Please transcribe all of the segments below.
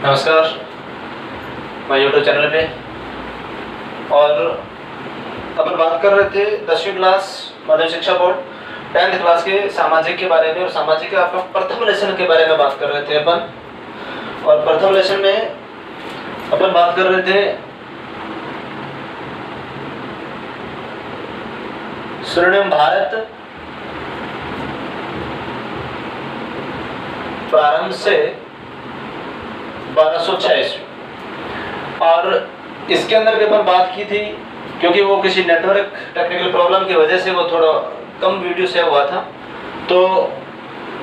नमस्कार, मैं YouTube channel पे। और अपन बात कर रहे थे 10वीं क्लास माध्यमिक शिक्षा बोर्ड 10th क्लास के सामाजिक के बारे में, और सामाजिक के आपका प्रथम लेसन के बारे में बात कर रहे थे अपन। और प्रथम लेसन में अपन बात कर रहे थे स्वर्णिम भारत प्रारंभ से 1206 ईस्वी। और इसके अंदर भी अपन बात की थी, क्योंकि वो किसी नेटवर्क टेक्निकल प्रॉब्लम की वजह से वो थोड़ा कम वीडियो सेव हुआ था, तो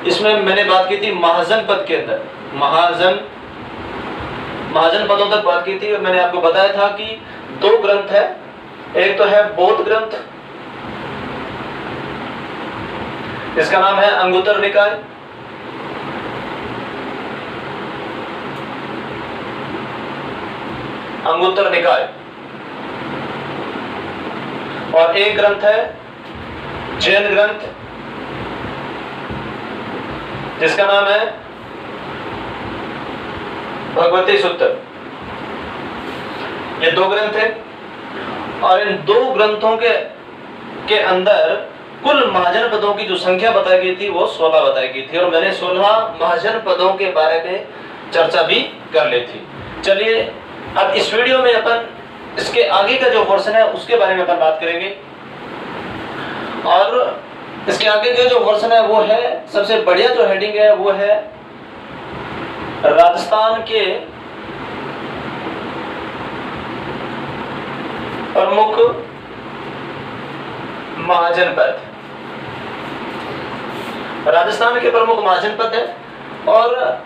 इसमें मैंने बात की थी महाजन पद के अंदर। महाजन पदों तक बात की थी, और मैंने आपको बताया था कि दो ग्रंथ है। एक तो है बौद्ध ग्रंथ, इसका नाम है अंगुत्तर निकाय। अंगुत्तर निकाय। और एक ग्रंथ है जैन ग्रंथ, जिसका नाम है भगवती सूत्र। ये दो ग्रंथ है, और इन दो ग्रंथों के अंदर कुल महाजन पदों की जो संख्या बताई गई थी वो 16 बताई गई थी, और मैंने 16 महाजन पदों के बारे में चर्चा भी कर ली थी। चलिए अब इस वीडियो में अपन इसके आगे का जो पोर्शन है उसके बारे में अपन बात करेंगे। और इसके आगे का जो पोर्शन है वो है, सबसे बढ़िया जो हेडिंग है वो है राजस्थान के प्रमुख महाजन पद। राजस्थान के प्रमुख महाजन पद है, और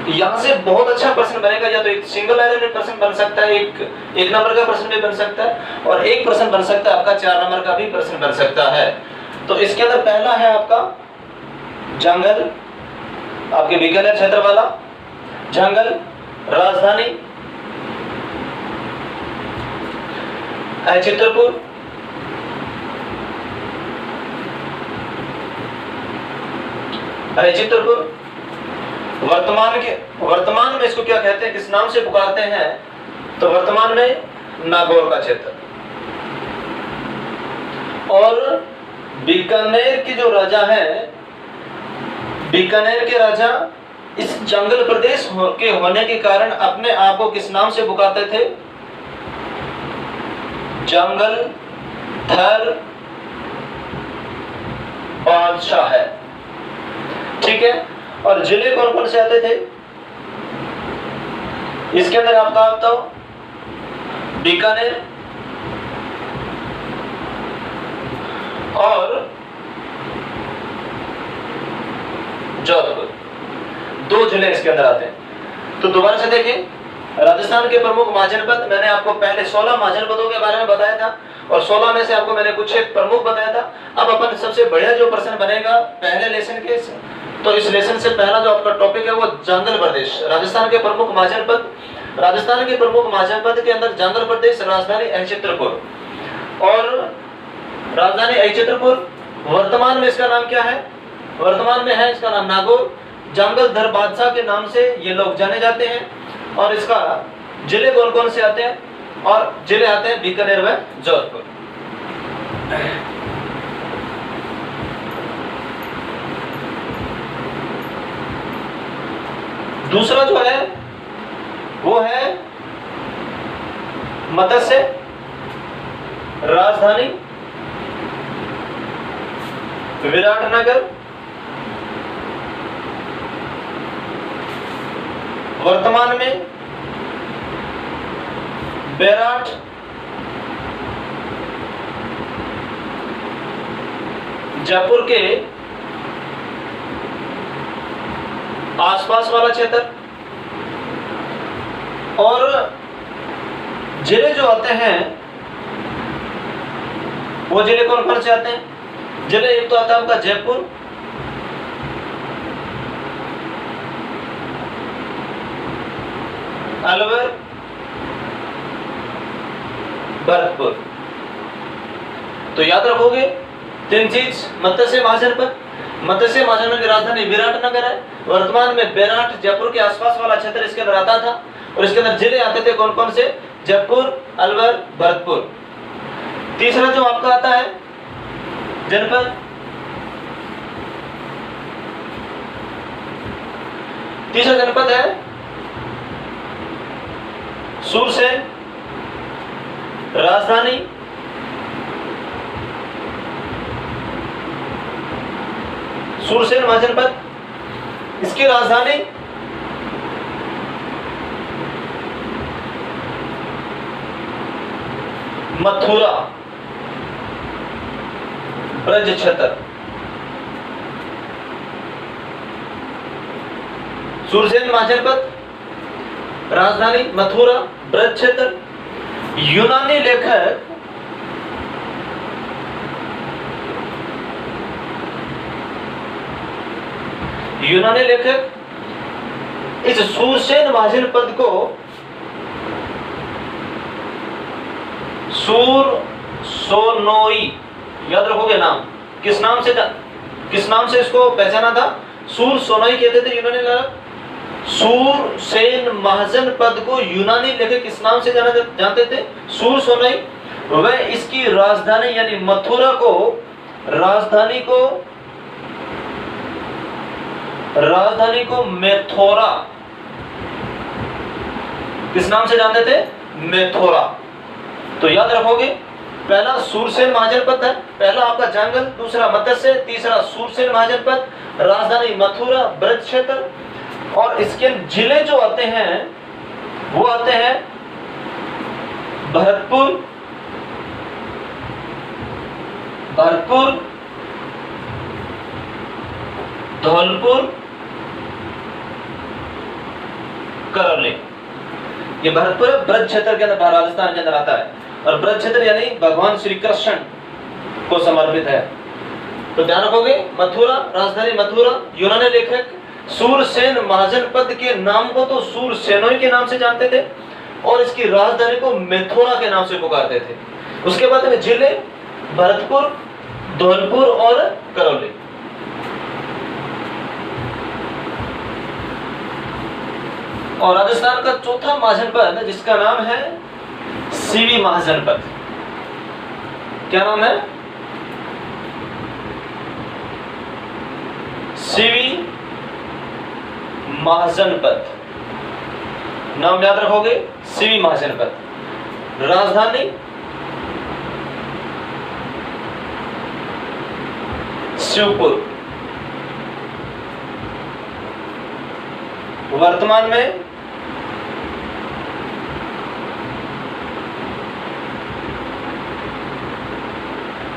यहां से बहुत अच्छा प्रश्न बनेगा। या तो एक सिंगल लाइन में प्रश्न बन सकता है, एक नंबर का प्रश्न भी बन सकता है, और एक प्रश्न बन सकता है आपका 4 नंबर का भी प्रश्न बन सकता है। तो इसके अंदर पहला है आपका जंगल, आपके बीकानेर क्षेत्र वाला जंगल। राजधानी है चित्रपुर। चित्रपुर वर्तमान में इसको क्या कहते हैं, किस नाम से पुकारते हैं, तो वर्तमान में नागौर का क्षेत्र। और बीकानेर की जो राजा है, बीकानेर के राजा इस जंगल प्रदेश के होने के कारण अपने आप को किस नाम से पुकारते थे, जंगल धर बादशाह है। ठीक है। और जिले कौन कौन से आते थे इसके अंदर, आपका बताओ, बीकानेर और जोधपुर, दो जिले इसके अंदर आते हैं। तो दोबारा से देखें, राजस्थान के प्रमुख महाजन पद, मैंने आपको पहले 16 महाजन पदों के बारे में बताया था, और 16 में से आपको मैंने कुछ एक प्रमुख बताया था। अब अपन सबसे बढ़िया जो प्रश्न बनेगा पहले लेसन के, तो इस लेसन से पहला जो आपका टॉपिक है वो जंगल प्रदेश, राजस्थान के प्रमुख महाजन पद। राजस्थान के प्रमुख महाजन पद के अंदर जंगल प्रदेश, राजधानी चित्रपुर। और राजधानी चित्रपुर, वर्तमान में इसका नाम क्या है, वर्तमान में है इसका नाम नागौर। जंगल धर बादशाह के नाम से ये लोग जाने जाते हैं। और इसका जिले कौन कौन से आते हैं, और जिले आते हैं बीकानेर व जोधपुर। दूसरा जो है वो है मत्स्य। राजधानी विराटनगर। वर्तमान में बैराट। जयपुर के आसपास वाला क्षेत्र। और जिले जो आते हैं वो जिले कौन कौन से आते हैं, जिले एक तो आता है आपका जयपुर, अलवर, भरतपुर। तो याद रखोगे तीन चीज, मत्स्य महाजन पद, मत्स्य महाजनपद की राजधानी विराटनगर है। वर्तमान में बेराट जयपुर के आसपास वाला क्षेत्र इसके अंदर आता था और इसके अंदर जिले आते थे कौन कौन से? जयपुर, अलवर, भरतपुर। तीसरा जो आपका आता है जनपद, तीसरा जनपद है सूरसेन। राजधानी सूरसेन महाजनपद, इसकी राजधानी मथुरा, ब्रज क्षेत्र। सूरसेन महाजनपद, राजधानी मथुरा, ब्रज क्षेत्र। यूनानी लेखक इस सूरसेन महाजनपद को सूरसोनोई, याद रखोगे नाम, किस नाम से इसको पहचाना था? सूरसोनोई कहते थे यूनानी लेखक। सूरसेन महाजनपद को यूनानी लेखक किस नाम से जानते थे? सूरसोनोई। वह इसकी राजधानी यानी मथुरा को राजधानी को मेथोरा किस नाम से जानते थे? मेथोरा। तो याद रखोगे, पहला सूरसेन महाजनपद है, पहला आपका जंगल, दूसरा मत्स्य, तीसरा सूरसेन महाजनपद, राजधानी मथुरा, ब्रज क्षेत्र। और इसके जिले जो आते हैं वो आते हैं भरतपुर, धौलपुर, करौली। ये भरतपुर ब्रज क्षेत्र के अंदर, राजस्थान के अंदर आता है। और ब्रज क्षेत्र यानी भगवान श्री कृष्ण को समर्पित है। तो ध्यान रखोगे, मथुरा, राजधानी मथुरा। यूनानी लेखक सूरसेन महाजनपद के नाम को तो सूरसेनोई के नाम से जानते थे और इसकी राजधानी को मेथोरा के नाम से पुकारते थे। उसके बाद में जिले भरतपुर, धौलपुर और करौली। और राजस्थान का चौथा महाजनपद जिसका नाम है सीवी महाजनपद। क्या नाम है? सीवी महाजनपद। नाम याद रखोगे, सीवी महाजनपद। राजधानी शिवपुर। वर्तमान में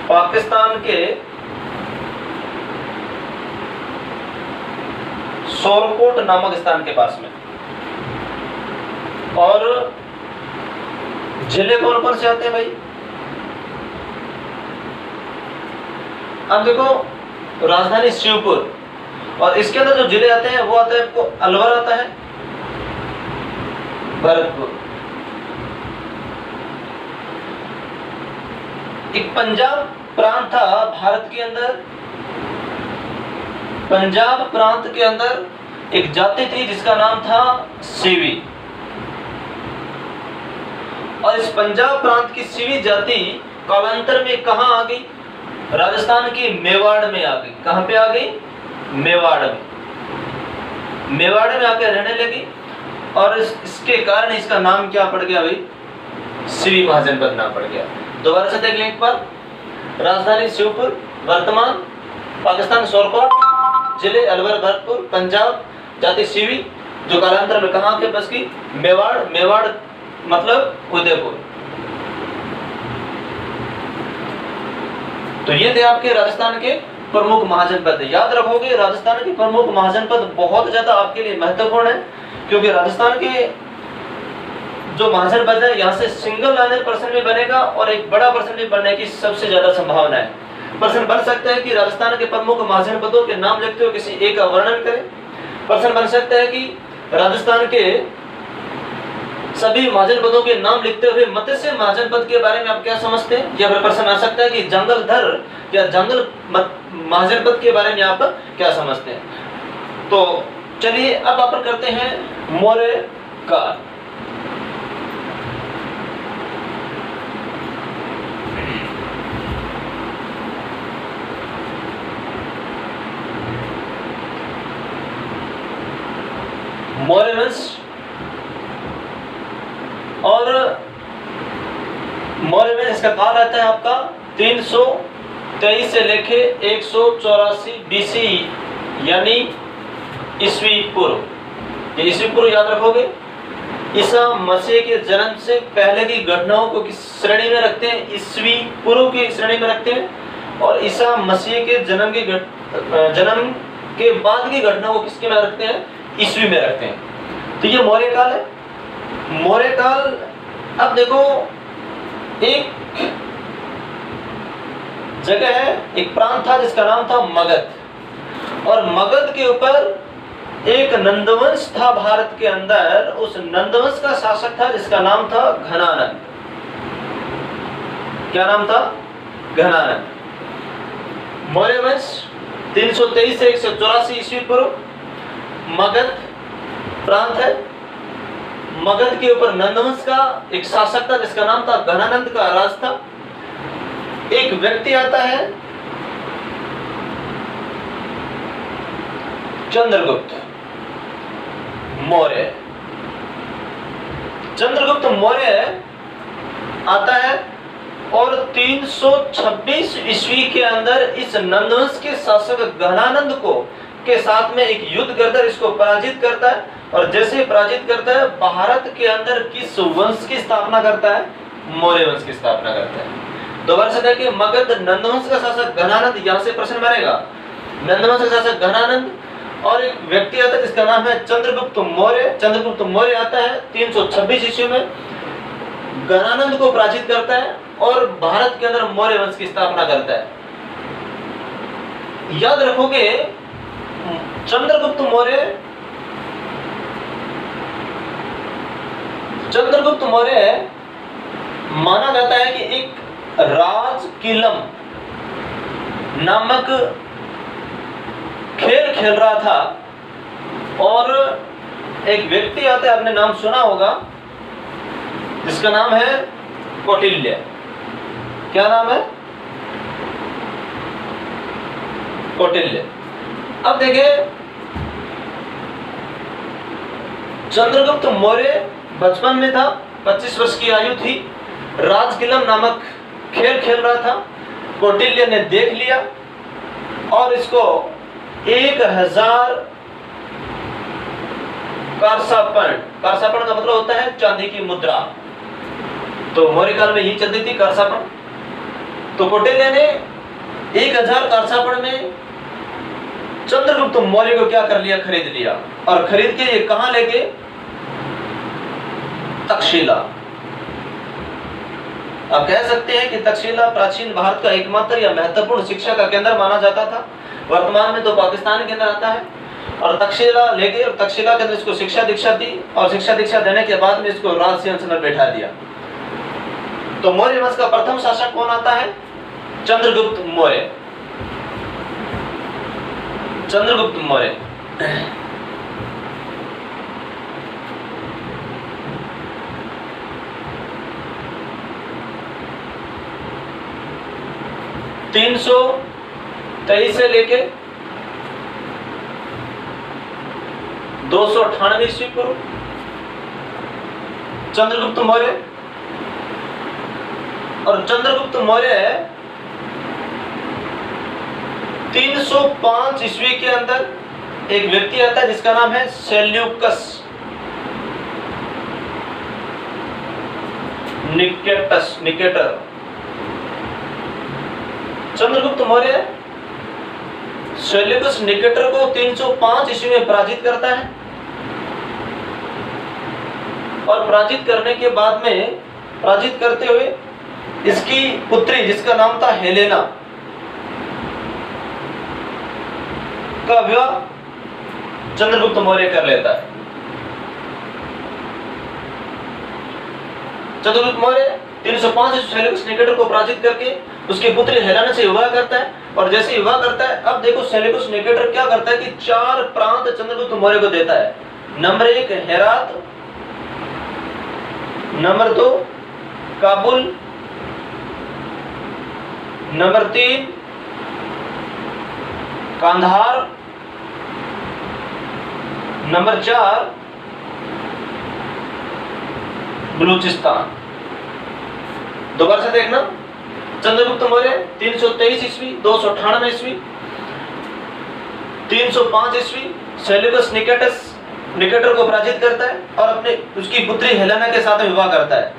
पाकिस्तान के सोरकोट नामक स्थान के पास में। और जिले कौन कौन से आते हैं भाई? अब देखो, राजधानी शिवपुर और इसके अंदर जो जिले आते हैं वो आते हैं, आपको अलवर आता है, भरतपुर। एक पंजाब प्रांत था भारत के अंदर। पंजाब प्रांत के अंदर एक जाति थी जिसका नाम था सीवी। और इस पंजाब प्रांत की सीवी जाति कालांतर में कहां आ गई? राजस्थान की मेवाड़ में आ गई। कहां पे आ गई? मेवाड़ में। मेवाड़ में आकर रहने लगी और इसके कारण इसका नाम क्या पड़ गया भाई? सीवी महाजनपद नाम पड़ गया। दोबारा से देख लें एक बार। राजधानी शिवपुर, वर्तमान पाकिस्तान सोरकोट, जिले अलवर, भरतपुर, पंजाब, जाति सीवी, जो कालांतर में कहां के बस की? मेवाड़। मेवाड़ मतलब उदयपुर। तो ये थे आपके राजस्थान के प्रमुख महाजनपद। याद रखोगे, राजस्थान के प्रमुख महाजनपद बहुत ज्यादा आपके लिए महत्वपूर्ण है, क्योंकि राजस्थान के जो महाजनपद है यहाँ से सिंगल लाइनर प्रश्न भी बनेगा और एक बड़ा प्रश्न भी बनने की सबसे ज्यादा संभावना है। प्रश्न बन सकता है कि राजस्थान के प्रमुख महाजनपदों के नाम लिखते हुए किसी एक का वर्णन करें। प्रश्न बन सकता है कि राजस्थान के सभी महाजनपदों के नाम लिखते हुए मत्स्य महाजनपद के बारे में आप क्या समझते हैं? या फिर प्रश्न आ सकता है कि जंगलधर या जंगल महाजनपद के बारे में आप क्या समझते हैं? तो चलिए अब अपन करते हैं मौर्य काल। मौर्य वंश और मौर्य में इसका काल आता है आपका 323 से लेके 184 BC यानी ईस्वी पूर्व। ये ईस्वी पूर्व याद रखोगे। ईसा मसीह के जन्म से पहले की घटनाओं को किस श्रेणी में रखते हैं? ईस्वी पूर्व की श्रेणी में रखते हैं। और ईसा मसीह के जन्म के बाद की घटनाओं को किसके में रखते हैं? ईस्वी में रखते हैं। तो ये मौर्य काल है। मौर्य काल, अब देखो एक जगह है, एक प्रांत था जिसका नाम था मगध। और मगध के ऊपर एक नंदवंश था भारत के अंदर। उस नंदवंश का शासक था जिसका नाम था घनानंद। क्या नाम था? घनानंद। मौर्य वंश 323 से 184 ईस्वी पूर्व। मगध प्रांत है। मगध के ऊपर नंदवंश का एक शासक था जिसका नाम था घनानंद का राज था। एक व्यक्ति आता है चंद्रगुप्त मौर्य। चंद्रगुप्त मौर्य आता है और 326 ईस्वी के अंदर इस नंदवंश के शासक घनानंद को के साथ में एक युद्ध करता है, इसको पराजित करता है। और जैसे ही पराजित करता है, भारत के अंदर किस वंश की स्थापना करता है? मौर्य वंश की स्थापना करता है। दोबारा से देखिए, मगध नंदवंश का शासक घनानंद, यहां से प्रश्न बनेगा। नंदवंश का शासक घनानंद और एक व्यक्ति आता है जिसका नाम है चंद्रगुप्त मौर्य। चंद्रगुप्त मौर्य आता है 326 ईस्वी में, घनानंद को पराजित करता है और भारत के अंदर मौर्य वंश की स्थापना करता है। याद रखोगे, चंद्रगुप्त मौर्य माना जाता है कि एक राजकिलम नामक खेल खेल रहा था। और एक व्यक्ति आता है, आपने नाम सुना होगा, जिसका नाम है कौटिल्य। क्या नाम है? कौटिल्य। अब देखिए, चंद्रगुप्त मौर्य बचपन में था, 25 वर्ष की आयु थी, राजकिलम नामक खेल खेल रहा था। कौटिल्य ने देख लिया और इसको 1000 कारसापण का मतलब होता है चांदी की मुद्रा। तो मौर्य काल में यही चलती थी, कारसापण। तो कौटिल्य ने 1000 कारसापण में चंद्रगुप्त मौर्य को क्या कर लिया? खरीद लिया। और खरीद के ये कहां ले गए? तक्षशिला। आप कह सकते हैं कि तक्षशिला प्राचीन भारत का एकमात्र या महत्वपूर्ण शिक्षा का केंद्र माना जाता था। वर्तमान में तो पाकिस्तान के अंदर आता है। और तक्षशिला ले गए और तक्षशिला के अंदर इसको शिक्षा दीक्षा दी। और शिक्षा दीक्षा देने के बाद में इसको राज सिंहासन पर बैठा दिया। तो मौर्य वंश का प्रथम शासक कौन आता है? चंद्रगुप्त मौर्य। चंद्रगुप्त मौर्य। तीन सौ 23 से लेके 298 ईस्वी पूर्व चंद्रगुप्त मौर्य। और चंद्रगुप्त मौर्य 305 ईस्वी के अंदर एक व्यक्ति आता है जिसका नाम है Seleucus Nicator. Chandragupta Maurya Seleucus Nicator को 305 ईस्वी में पराजित करता है। और पराजित करने के बाद में, पराजित करते हुए इसकी पुत्री जिसका नाम था हेलेना का विवाह चंद्रगुप्त मौर्य कर लेता है। चंद्रगुप्त मौर्य 305 सेल्यूकस निकेटर को पराजित करके उसकी पुत्री हेलेना से विवाह करता है। और जैसे विवाह करता है, अब देखो सेल्यूकस निकेटर क्या करता है कि 4 प्रांत चंद्रगुप्त मौर्य को देता है। Number 1 Herat, number 2 Kabul, number 3 Kandahar, number 4 Balochistan. दोबारा से देखना, चंद्रगुप्त मौर्य 323 ईस्वी, 298 ईस्वी, 305 ईस्वी सेल्यूकस निकेटर को पराजित करता है और अपने उसकी पुत्री हेलेना के साथ विवाह करता है।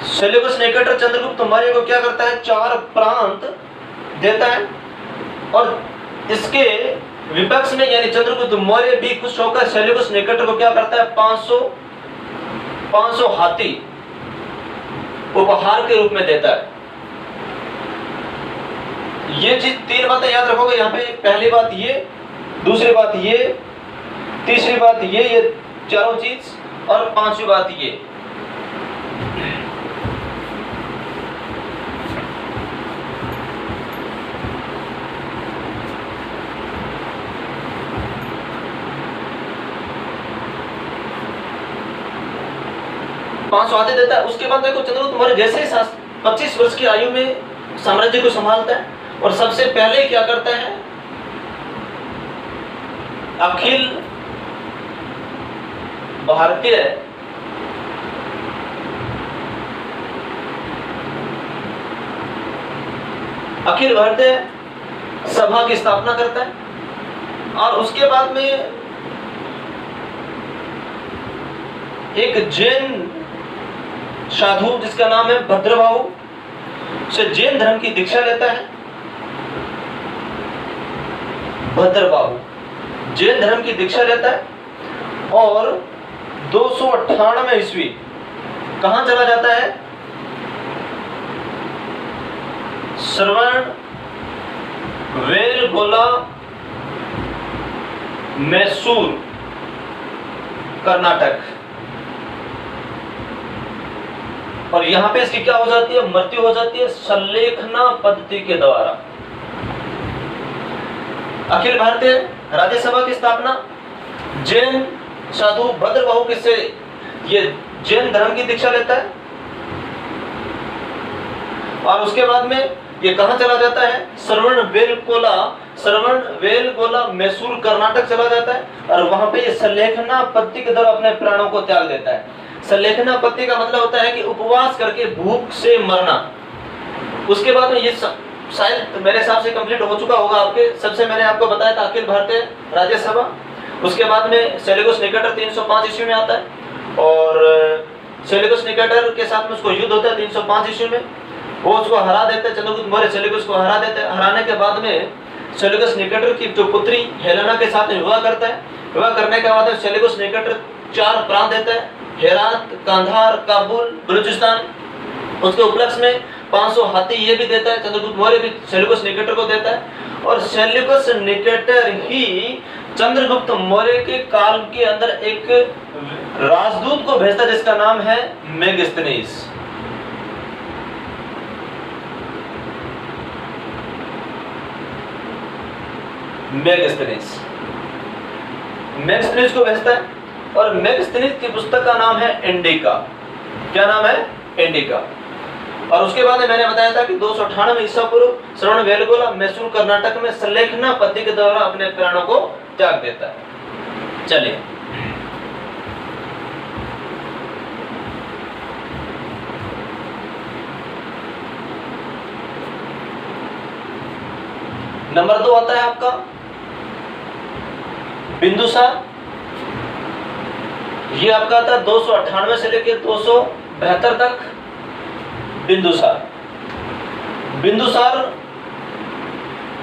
सेल्यूकस निकेटर चंद्रगुप्त मौर्य को क्या करता है, 4 प्रांत देता है और इसके विपक्ष में यानी चंद्रगुप्त मौर्य भी खुश होकर सेल्यूकस निकेटर को क्या करता है, 500 हाथी उपहार के रूप में देता है। ये चीज 3 बातें याद रखोगे यहाँ पे। पहली बात ये, दूसरी बात ये, तीसरी बात ये चारों चीज, और 5वीं बात ये। पांच वादे देता है। उसके बाद देखो चंद्रगुप्त मौर्य जैसे 25 वर्ष की आयु में साम्राज्य को संभालता है और सबसे पहले क्या करता है, अखिल भारतीय सभा की स्थापना करता है और उसके बाद में एक जैन साधु जिसका नाम है भद्रबाहु से जैन धर्म की दीक्षा लेता है। भद्रबाहु जैन धर्म की दीक्षा लेता है और 298 ईस्वी कहां चला जाता है, श्रवण बेलगोला मैसूर कर्नाटक, और यहां पे इसकी क्या हो जाती है, मृत्यु हो जाती है संलेखना पद्धति के द्वारा। अखिल भारतीय राज्यसभा की स्थापना जैन साधु भद्रबाहु किससे ये जैन धर्म की दीक्षा लेता है और उसके बाद में ये कहां चला जाता है, श्रवण बेलगोला मैसूर कर्नाटक चला जाता है और वहां पे ये संलेखना पद्धति के द्वारा अपने प्राणों को त्याग देता है। संलेखना पद्धति का मतलब होता है कि उपवास करके भूख से मरना। उसके बाद में ये शायद मेरे हिसाब से कंप्लीट हो चुका होगा आपके। सबसे मैंने आपको बताया था अखिल भारतीय राज्यसभा, उसके बाद में सेल्यूकस निकेटर 305 ईस्वी में आता है और सेल्यूकस निकेटर के साथ में उसको युद्ध होता है 305 ईस्वी में। वो उसको हरा देते हैं, चंद्रगुप्त मौर्य सेल्यूकस को हरा देते हैं। हराने के बाद में सेल्यूकस निकेटर की जो पुत्री हेलेना के साथ विवाह करता है। विवाह करने के बाद सेल्यूकस निकेटर 4 प्रांत देता है, हेरात, कांधार, काबुल, बलूचिस्तान। उसके उपलक्ष्य में 500 हाथी ये भी देता है। चंद्रगुप्त मौर्य भी सेल्यूकस निकेटर को देता है और सेल्यूकस निकेटर ही चंद्रगुप्त मौर्य के काल के अंदर एक राजदूत को भेजता है जिसका नाम है मेगस्थनीस। मेगस्थनीस को भेजता है और मेगस्थनीस की पुस्तक का नाम है इंडिका। क्या नाम है, इंडिका। और उसके बाद मैंने बताया था कि 298 ईसा पूर्व श्रवण बेलगोला मैसूर कर्नाटक में संलेखना पद्धति के द्वारा अपने प्राणों को त्याग देता है। चलिए नंबर 2 आता है आपका बिंदुसार। ये आपका आता है 298 से लेकर 272 तक। बिंदुसार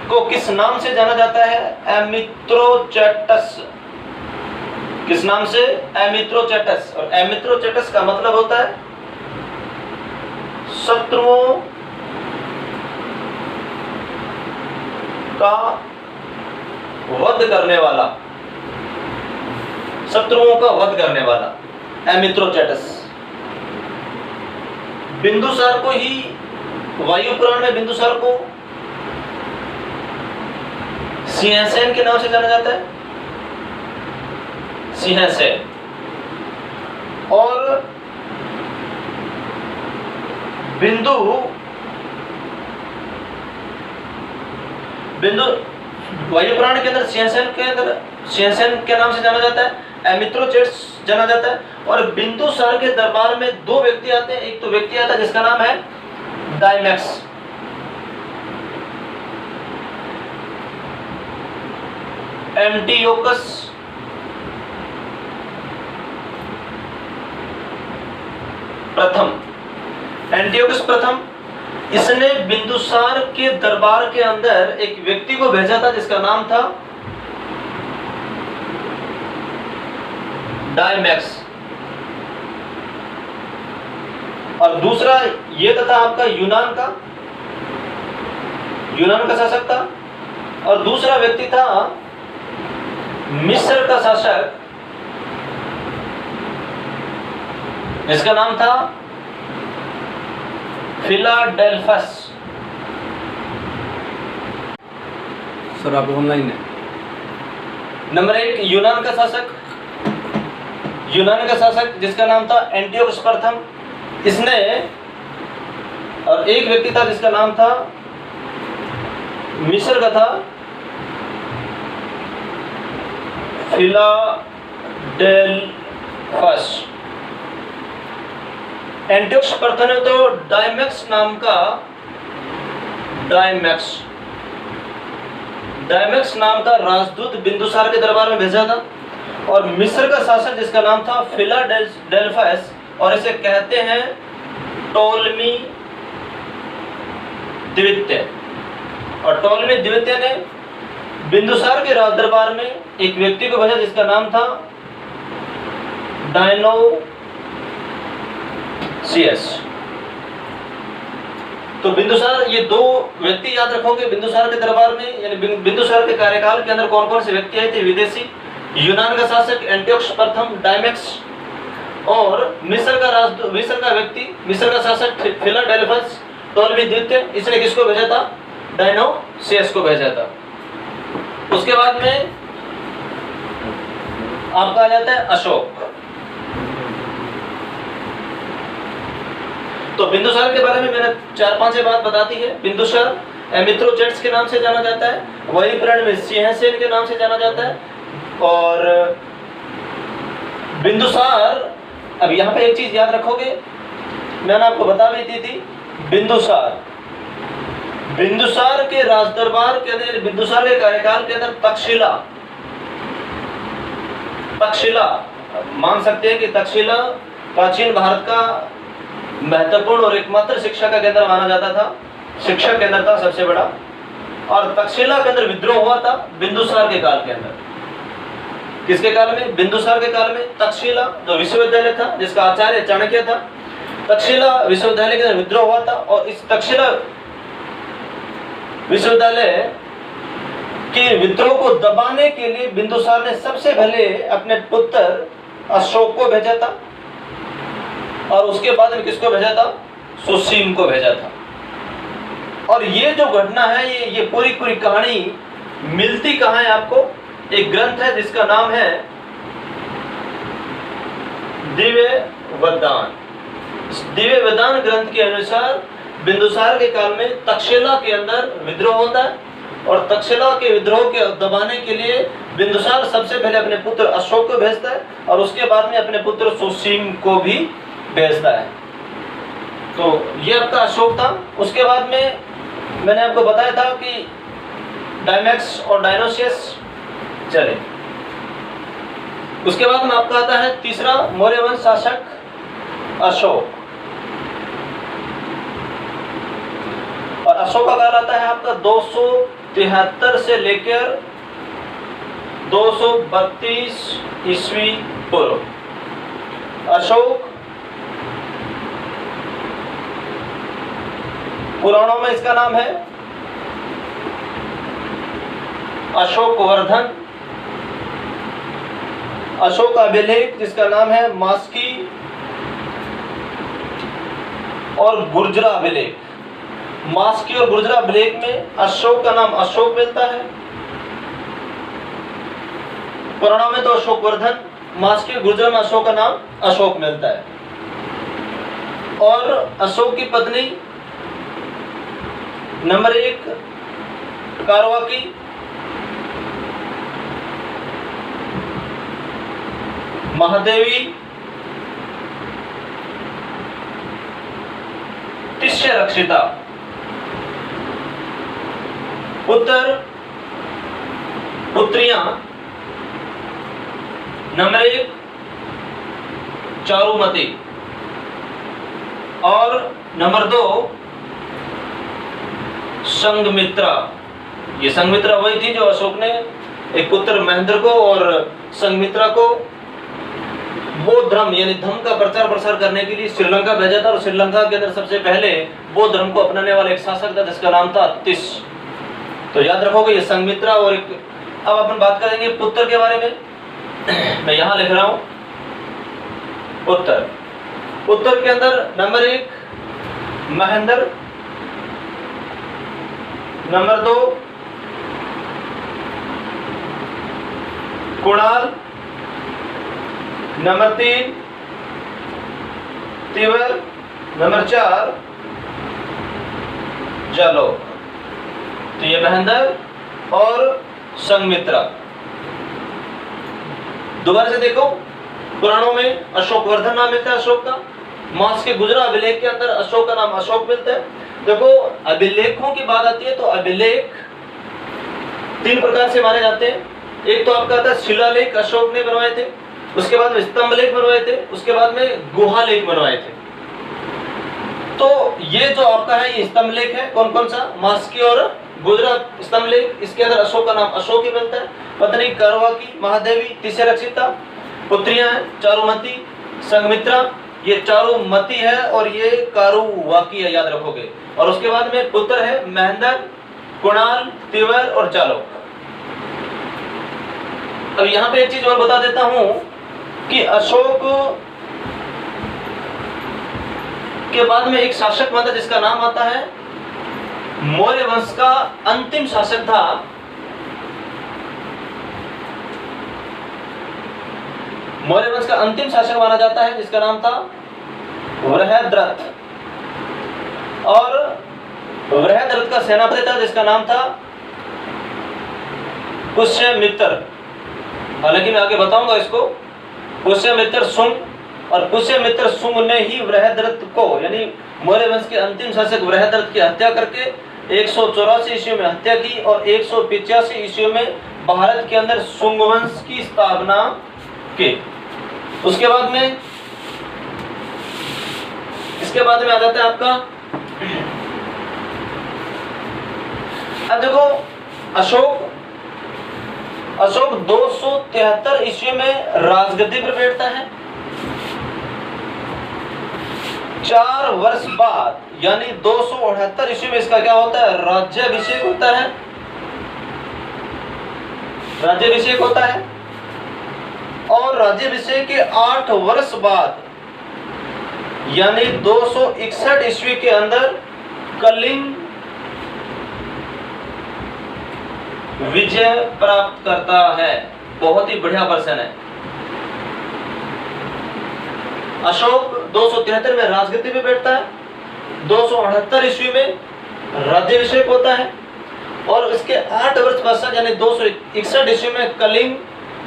को किस नाम से जाना जाता है, एमित्रोचेटस। किस नाम से, एमित्रोचेटस। और एमित्रोचेटस का मतलब होता है शत्रुओं का वध करने वाला, शत्रुओं का वध करने वाला, एमित्रोचेटस। बिंदुसार को ही वायु पुराण में बिंदुसार को सिंहसेन के नाम से जाना जाता है, सिंहसेन। और बिंदु वायु पुराण के अंदर सिंहसेन के नाम से जाना जाता है, एमिथ्रोचेट्स जाना जाता है। और बिंदुसार के दरबार में दो व्यक्ति आते हैं। एक तो व्यक्ति आता है जिसका नाम है डायमैक्स, एंटियोकस प्रथम, एंटियोकस प्रथम। इसने बिंदुसार के दरबार के अंदर एक व्यक्ति को भेजा था जिसका नाम था डायमैक्स। और दूसरा ये था आपका यूनान का शासक था। और दूसरा व्यक्ति था मिस्र का शासक जिसका नाम था फिलाडेल्फस। सर आप ऑनलाइन है। नंबर 1 यूनान का शासक जिसका नाम था एंटियोकस प्रथम। इसने, और एक व्यक्ति था जिसका नाम था मिस्र का था फिलाडेल्फस। एंटियोकस प्रथम ने तो डायमैक्स नाम का राजदूत बिंदुसार के दरबार में भेजा था। और मिस्र का शासक जिसका नाम था फिलाडेल्फस, और इसे कहते हैं टोलमी द्वितीय। और टोलमी द्वितीय ने बिंदुसार के राज दरबार में एक व्यक्ति को भेजा जिसका नाम था डायनोसियस। तो बिंदुसार, ये दो व्यक्ति याद रखोगे बिंदुसार के दरबार में, यानी बिंदुसार के कार्यकाल के अंदर कौन कौन से व्यक्ति आए थे विदेशी। यूनान का शासक एंटियोकस प्रथम, डायमैक्स, और मिस्र का शासक फिलाडेल्फस, टोलमी द्वितीय। इसने किसको भेजा था? डायनोसियस को भेजा था। उसके बाद में आपका आ जाता है अशोक। तो बिंदुसार के बारे में मैंने 4-5 बात बता दी है। बिंदुसार एमिथ्रोचेट्स के नाम से जाना जाता है, वायु पुराण में सिंहसेन के नाम से जाना जाता है। और बिंदुसार, अब यहाँ पे एक चीज याद रखोगे, मैंने आपको बता भी दी थी। बिंदुसार के राजदरबार के अंदर, बिंदुसार के कार्यकाल के अंदर तक्षशिला मान सकते हैं कि तक्षशिला प्राचीन भारत का महत्वपूर्ण और एकमात्र शिक्षा का केंद्र माना जाता था, शिक्षा केंद्र था सबसे बड़ा। और तक्षशिला के अंदर विद्रोह हुआ था बिंदुसार के काल के अंदर। किसके काल में? बिंदुसार के काल में। तक्षशिला जो विश्वविद्यालय था जिसका आचार्य चाणक्य था, तक्षशिला विश्वविद्यालय के अंदर विद्रोह हुआ था। और इस तक्षशिला विश्वविद्यालय के विद्रोह को दबाने के लिए बिंदुसार ने सबसे पहले अपने पुत्र अशोक को भेजा था। और उसके बाद में किसको भेजा था? सुसीम को भेजा था। और ये जो घटना है, ये पूरी कहानी मिलती कहाँ है आपको? एक ग्रंथ है जिसका नाम है दिव्य वेदान ग्रंथ के अनुसार बिंदुसार के काल में तक्षशिला के अंदर विद्रोह होता है। और तक्षशिला के विद्रोह के दबाने के लिए बिंदुसार सबसे पहले अपने पुत्र अशोक को भेजता है, और उसके बाद में अपने पुत्र सुसीम को भी भेजता है। तो ये आपका अशोक था। उसके बाद में मैंने आपको बताया था कि डायमैक्स और डायनोसियस चले। उसके बाद में आपका आता है तीसरा मौर्य वंश शासक अशोक। और अशोक का काल आता है आपका 273 से लेकर 232 ईस्वी पूर्व। अशोक पुराणों में इसका नाम है अशोक वर्धन, अशोक अभिलेख जिसका नाम है मास्की और गुर्जरा अभिलेख, मास्की और गुर्जरा अभिलेख में अशोक का नाम अशोक मिलता है। पुराणों में तो अशोक वर्धन, मास्की और गुर्जरा में अशोक का नाम अशोक मिलता है। और अशोक की पत्नी नंबर 1 कारवाकी, महादेवी, तिष्य रक्षिता, पुत्रियां नंबर 1 चारुमती और नंबर 2 संघमित्रा। ये संघमित्रा वही थी जो अशोक ने एक पुत्र महेंद्र को और संघमित्रा को बौद्ध धर्म यानी धम्म का प्रचार प्रसार करने के लिए श्रीलंका भेजा था। और श्रीलंका के अंदर सबसे पहले बौद्ध धर्म को अपनाने वाला एक शासक था जिसका नाम था तिस। तो याद रखोगे ये संघमित्रा। और एक अब अपन बात करेंगे पुत्र के बारे में। मैं यहां लिख रहा हूं उत्तर के अंदर number 1 Mahendra, number 2 Kunal, number 3 तिवर, नंबर 4 जालो। तो ये महेंद्र और संघमित्रा। दोबारा से देखो, पुराणों में अशोक वर्धन नाम मिलता है अशोक का, मास्की के गुर्जरा अभिलेख के अंदर अशोक का नाम अशोक मिलता है। देखो अभिलेखों की बात आती है तो अभिलेख 3 प्रकार से माने जाते हैं। एक तो आपका आता है शिलालेख, अशोक ने बनवाए थे, उसके बाद में स्तंभ लेख बनवाए थे, उसके बाद में गुहा लेख बनवाए थे। तो ये जो आपका है ये स्तंभ लेख है। कौन कौन सा? मास्की और गुर्जरा स्तंभ लेख। इसके अंदर अशोक का नाम अशोक ही मिलता है। पत्नी कारवाकी, महादेवी, तिष्य रक्षिता, पुत्रियां हैं चारुमती, संघमित्रा। ये चारुमती है और ये कारुवाकी है, याद रखोगे। और उसके बाद में पुत्र है महेंद्र, कुणाल, तिवर और जालो। अब यहाँ पे एक चीज और बता देता हूं कि अशोक के बाद में एक शासक बना जिसका नाम आता है मौर्य वंश का अंतिम शासक था मौर्य वंश का अंतिम शासक माना जाता है जिसका नाम था वृहद्रथ। और वृहद्रथ का सेनापति था जिसका नाम था पुष्यमित्र। हालांकि मैं आगे बताऊंगा इसको। पुष्यमित्र सुंग और पुष्यमित्र सुंग ने ही वृहद्रथ को यानी मौर्य वंश के अंतिम शासक वृहद्रथ की हत्या करके 184 ईस्वी में हत्या की और 185 ईस्वी में भारत के अंदर सुंग वंश की स्थापना की। उसके बाद में इसके बाद में आ जाता है आपका, अब देखो अशोक 273 ईस्वी में राजगद्दी पर बैठता है। 4 वर्ष बाद यानी 278 ईस्वी में इसका क्या होता है? राज्याभिषेक होता है। राज्याभिषेक होता है और राज्याभिषेक के 8 वर्ष बाद यानी 261 ईस्वी के अंदर कलिंग विजय प्राप्त करता है। बहुत ही बढ़िया पर्सन है अशोक। 273 में राजगद्दी पे बैठता है, 268 ईस्वी में राज्याभिषेक होता है और इसके 8 वर्ष पश्चात यानी 261 ईस्वी में कलिंग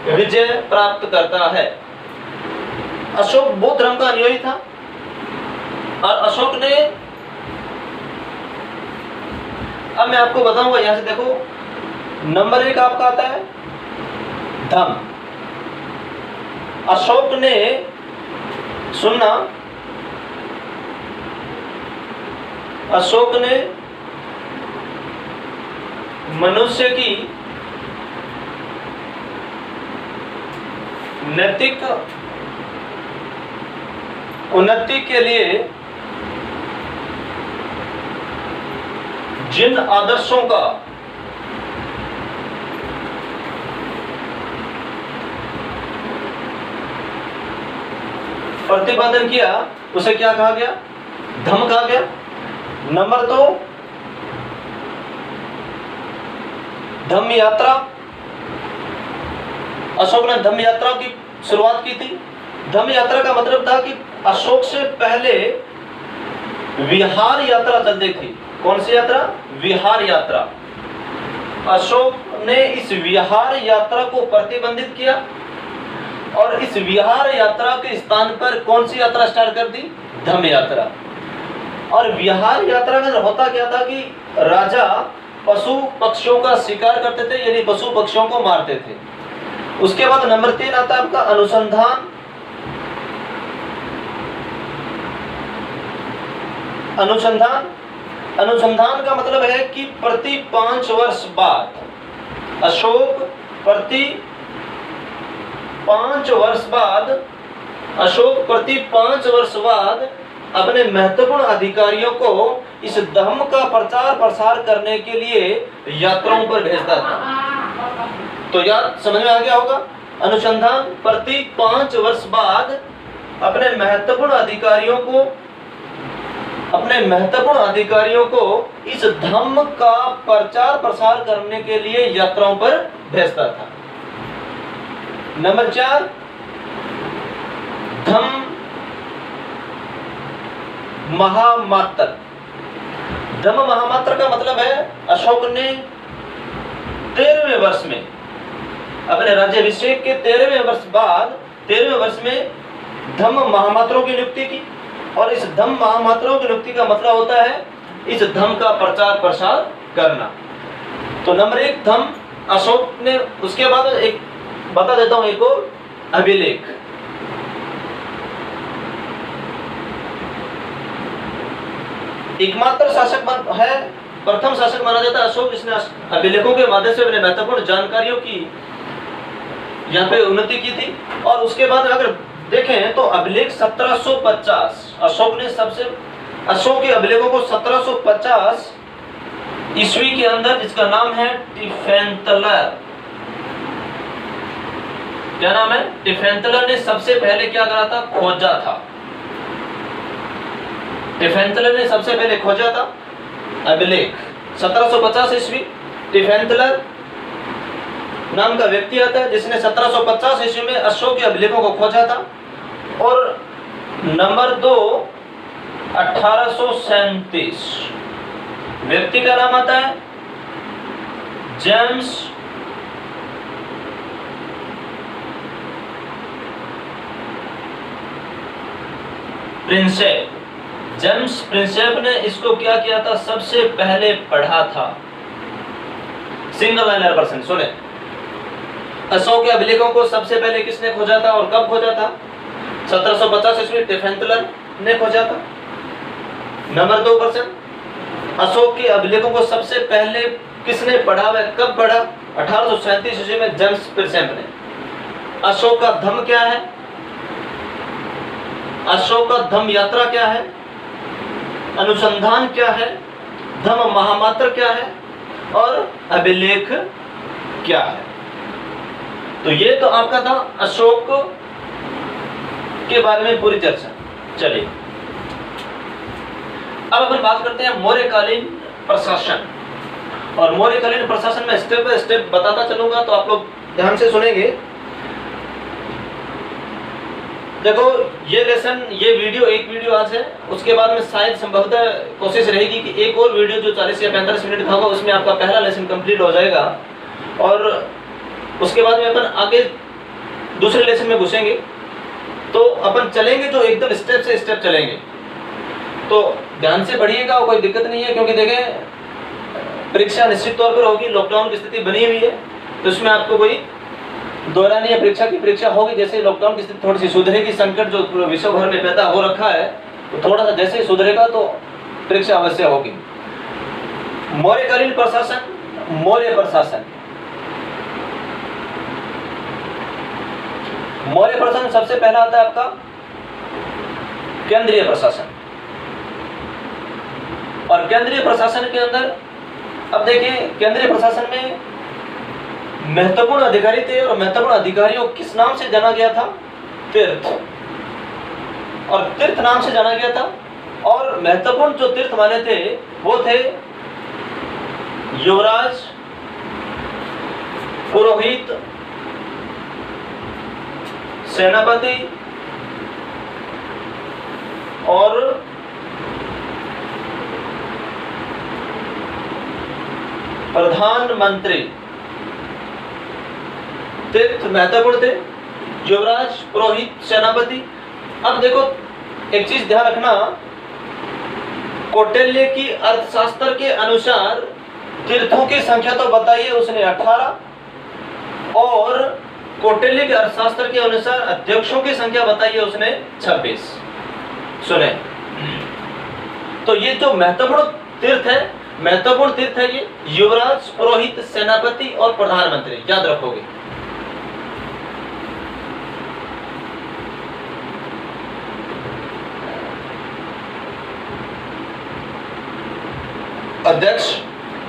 विजय प्राप्त करता है। अशोक बौद्ध धर्म का अनुयायी था और अशोक ने, अब मैं आपको बताऊंगा यहां से देखो, नंबर 1 आपका आता है धम्म। अशोक ने, सुनना, अशोक ने मनुष्य की नैतिक उन्नति के लिए जिन आदर्शों का प्रतिपादन किया उसे क्या कहा गया? धम कहा गया। नंबर 2 धम्म यात्रा, अशोक ने धम्म यात्रा की शुरुआत की थी। धम्म यात्रा का मतलब था कि अशोक से पहले विहार यात्रा चलती थी। कौन सी यात्रा? विहार यात्रा। अशोक ने इस विहार यात्रा को प्रतिबंधित किया और इस विहार यात्रा के स्थान पर कौन सी यात्रा स्टार्ट कर दी? धम्म यात्रा। और विहार यात्रा में होता क्या था कि राजा पशु पक्षियों का शिकार करते थे, यानी पशु पक्षियों को मारते थे। उसके बाद नंबर 3 आता है आपका अनुसंधान। अनुसंधान का मतलब है कि प्रति 5 वर्ष बाद अशोक प्रति 5 वर्ष बाद अपने महत्वपूर्ण अधिकारियों को इस धम्म का प्रचार प्रसार करने के लिए यात्राओं पर भेजता था। तो यार समझ में आ गया होगा। अनुसंधान प्रति 5 वर्ष बाद अपने महत्वपूर्ण अधिकारियों को इस धम्म का प्रचार प्रसार करने के लिए यात्राओं पर भेजता था। नंबर 4 धम्म महामात्र। धम्म महामात्र का मतलब है अशोक ने 13वें वर्ष में अपने राज्याभिषेक के 13वें वर्ष में धम्म महामात्रों की नियुक्ति की। और इस धम्म महामात्रों की नियुक्ति का मतलब होता है इस धम्म का प्रचार प्रसार करना। तो नंबर 1 धम्म अशोक ने। उसके बाद एक बता देता हूं एक और अभिलेख। एकमात्र शासक है, प्रथम शासक माना जाता है अशोक, जिसने अभिलेखों के माध्यम से अपने महत्वपूर्ण जानकारियों की यहाँ पे उन्नति की थी। और उसके बाद अगर देखें तो अभिलेख 1750 अशोक के अभिलेखों को 1750 ईस्वी के अंदर, जिसका नाम है टिफेंतलर। क्या नाम है? टिफेंतलर ने सबसे पहले क्या करा था? खोजा था। टिफेंतलर ने सबसे पहले खोजा था अभिलेख 1750 ईस्वी। टिफेंतलर नाम का व्यक्ति आता है जिसने 1750 ईस्वी में अशोक के अभिलेखों को खोजा था। और नंबर 2 1837 व्यक्ति का नाम आता है जेम्स प्रिंसेप। जेम्स प्रिंसेप ने इसको क्या किया था? सबसे पहले पढ़ा था। सिंगल लाइनर पर्सन सुने, अशोक के अभिलेखों को सबसे पहले किसने खोजा था और कब खोजा था? 1750 ईस्वी टिफेंतलर ने खोजा था। नंबर 2 पर्सन, अशोक के अभिलेखों को सबसे पहले किसने पढ़ा व कब पढ़ा? 1837 ईस्वी में जेम्स प्रिंसेप ने। अशोक का धम्म क्या है? अशोक का धम्म यात्रा क्या है? अनुसंधान क्या है? धम्म महामात्र क्या है? और अभिलेख क्या है? तो ये तो आपका था अशोक के बारे में पूरी चर्चा। चलिए अब अपन बात करते हैं मौर्यकालीन प्रशासन। और मौर्यकालीन प्रशासन में स्टेप बाय स्टेप बताता चलूंगा, तो आप लोग ध्यान से सुनेंगे। देखो ये लेसन, ये वीडियो एक वीडियो आज है, उसके बाद में शायद संभवतः कोशिश रहेगी कि एक और वीडियो जो 40 या 45 मिनट का होगा उसमें आपका पहला लेसन कंप्लीट हो जाएगा। और उसके बाद में अपन आगे दूसरे लेसन में घुसेंगे। तो अपन चलेंगे जो एकदम स्टेप से स्टेप चलेंगे, तो ध्यान से पढ़िएगा, कोई दिक्कत नहीं है। क्योंकि देखें परीक्षा निश्चित तौर पर होगी, लॉकडाउन की स्थिति बनी हुई है, तो इसमें आपको कोई दौरानी या परीक्षा की परीक्षा होगी। जैसे लॉकडाउन की स्थिति थोड़ी सी सुधरेगी, संकट जो विश्व भर में पैदा हो रखा है, तो थोड़ा सा जैसे ही सुधरेगा तो परीक्षा अवश्य होगी। मौर्यकालीन प्रशासन, मौर्य प्रशासन सबसे पहला आता है आपका केंद्रीय प्रशासन। और केंद्रीय प्रशासन के अंदर अब देखिए, केंद्रीय प्रशासन में महत्वपूर्ण अधिकारी थे, और महत्वपूर्ण अधिकारियों किस नाम से जाना गया था? तीर्थ। और तीर्थ नाम से जाना गया था और महत्वपूर्ण जो तीर्थ माने थे वो थे युवराज, पुरोहित, सेनापति और प्रधानमंत्री। तीर्थ महत्वपूर्ण थे, युवराज, पुरोहित, सेनापति। अब देखो एक चीज ध्यान रखना, कौटिल्य की अर्थशास्त्र के अनुसार तीर्थों की संख्या तो बताइए उसने 18 और कौटिल्य के अर्थशास्त्र के अनुसार अध्यक्षों की संख्या बताइए उसने 26। सुने, तो ये जो महत्वपूर्ण तीर्थ है, महत्वपूर्ण तीर्थ है ये युवराज, पुरोहित, सेनापति और प्रधानमंत्री, याद रखोगे।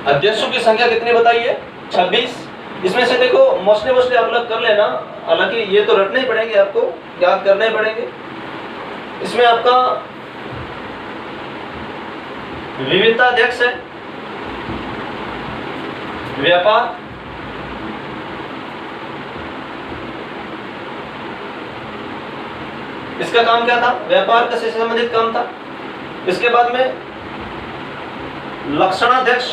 अध्यक्षों की संख्या कितनी बताइए? 26। इसमें से देखो मोस्टली आप लोग कर लेना, हालांकि ये तो रटने ही पड़ेंगे, आपको याद करने ही पड़ेंगे। इसमें आपका विविधाध्यक्ष है, व्यापार, इसका काम क्या था? व्यापार से संबंधित काम था। इसके बाद में लक्षणाध्यक्ष,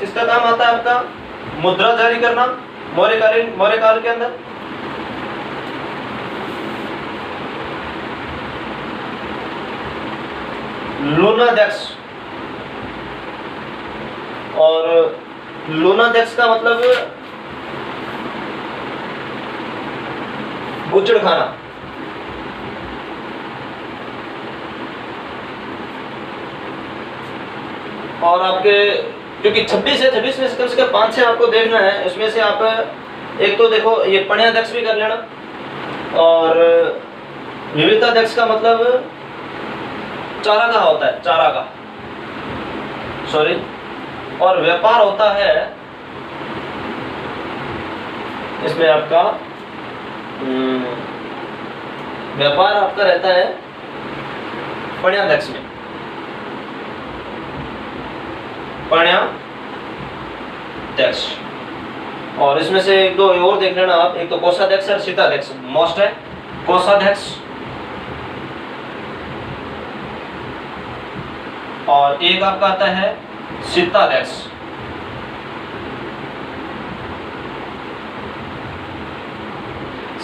इसका काम आता है आपका मुद्रा जारी करना मौर्य काल के अंदर। लूनाध्यक्ष, और लूनाध्यक्ष का मतलब बुचड़ खाना। और आपके क्योंकि 26 है, 26 में से कम 5-6 आपको देखना है। उसमें से आप एक तो देखो ये पण्याध्यक्ष भी कर लेना, और विविधाध्यक्ष का मतलब चारागाह होता है, चारागाह, सॉरी। और व्यापार होता है इसमें आपका व्यापार आपका रहता है पण्याध्यक्ष में, पण्याध्यक्ष। और इसमें से एक दो और देख लेना आप, एक तो कोषाध्यक्ष और शीताध्यक्ष मोस्ट है। कोषाध्यक्ष और एक आपका आता है शीताध्यक्ष।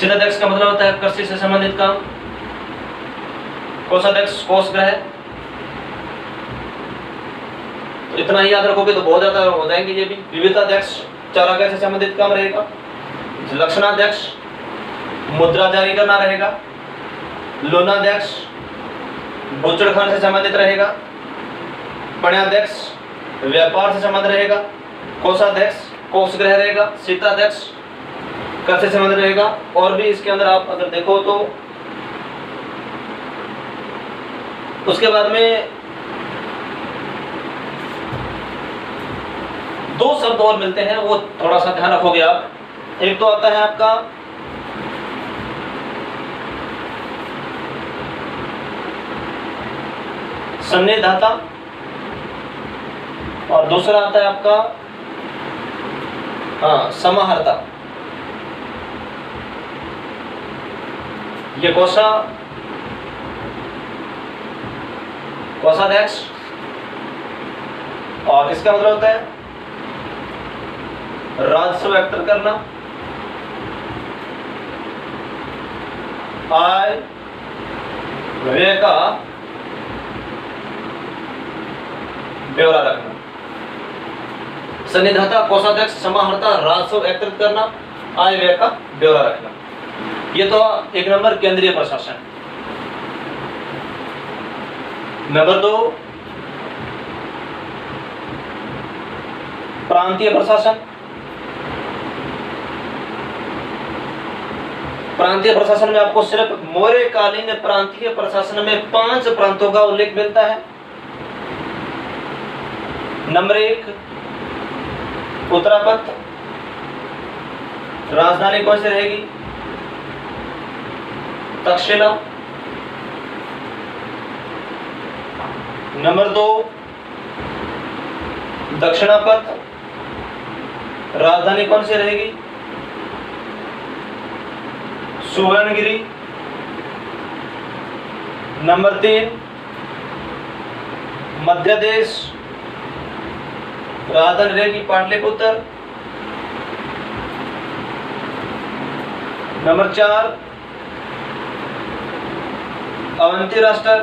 शीताध्यक्ष का मतलब होता है कृषि से संबंधित काम। कोषाध्यक्ष कोषगृह। तो इतना ही याद रखोगे तो बहुत ज्यादा हो जाएंगे ये भी। विविधाध्यक्ष चारागाह से संबंधित काम रहेगा। लक्षणाध्यक्ष मुद्रा जारी करना रहेगा। लोनाध्यक्ष बुचड़ खाने से संबंधित रहेगा। पण्याध्यक्ष व्यापार से संबंध रहेगा। कोषाध्यक्ष कोषगृह रहेगा। शीताध्यक्ष कृषि से संबंध रहेगा। और भी इसके अंदर आप अगर देखो तो उसके बाद में दो शब्द और मिलते हैं, वो थोड़ा सा ध्यान रखोगे आप। एक तो आता है आपका सन्निधाता और दूसरा आता है आपका समाहर्ता। ये कोषाध्यक्ष और इसका मतलब होता है राजस्व एकत्र करना, आय व्यय का ब्यौरा रखना। सन्निधाता, कोषाध्यक्ष, समाहर्ता, राजस्व एकत्रित करना, आय व्यय का ब्यौरा रखना। ये तो एक नंबर केंद्रीय प्रशासन। नंबर 2 प्रांतीय प्रशासन। प्रांतीय प्रशासन में आपको सिर्फ मौर्यकालीन प्रांतीय प्रशासन में 5 प्रांतों का उल्लेख मिलता है। नंबर 1 उत्तरापथ, राजधानी कौन सी रहेगी? तक्षशिला। नंबर 2 दक्षिणापथ, राजधानी कौन सी रहेगी? सुवर्णगिरी। नंबर 3 मध्य देश, राजधानी रहेगी पाटलिपुत्र। नंबर 4 अवंती राष्ट्र।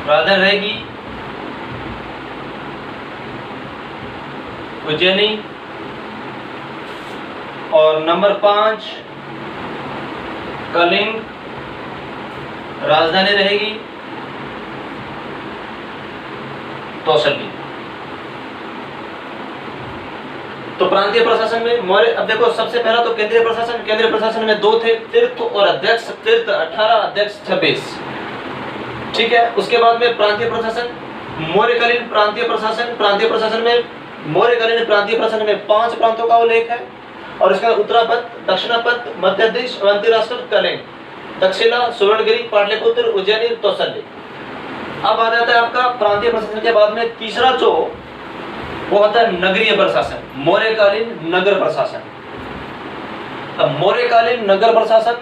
राजधानी रहेगी उज्जैनी। और नंबर 5 कलिंग, राजधानी रहेगी कौशल्य। तो प्रांतीय प्रशासन में मौर्य, अब देखो सबसे पहला तो केंद्रीय प्रशासन। केंद्रीय प्रशासन में 2 थे, तीर्थ और अध्यक्ष। तीर्थ 18, अध्यक्ष 26। ठीक है। उसके बाद में प्रांतीय प्रशासन, मौर्यकालीन प्रांतीय प्रशासन। प्रांतीय प्रशासन में मौर्यकालीन प्रांतीय प्रशासन में 5 प्रांतों का उल्लेख है। और इसका उत्तरापथ, दक्षिणापथ, मध्य देश, अवंती राष्ट्र, कलिंग, तक्षशिला, सुवर्णगिरी, पाटलिपुत्र, उज्जैनी, कौशल्य। अब आ जाता है आपका प्रांतीय प्रशासन के बाद में तीसरा जो वो होता है नगरीय प्रशासन, मौर्यकालीन नगर प्रशासन। अब मौर्यकालीन नगर प्रशासन,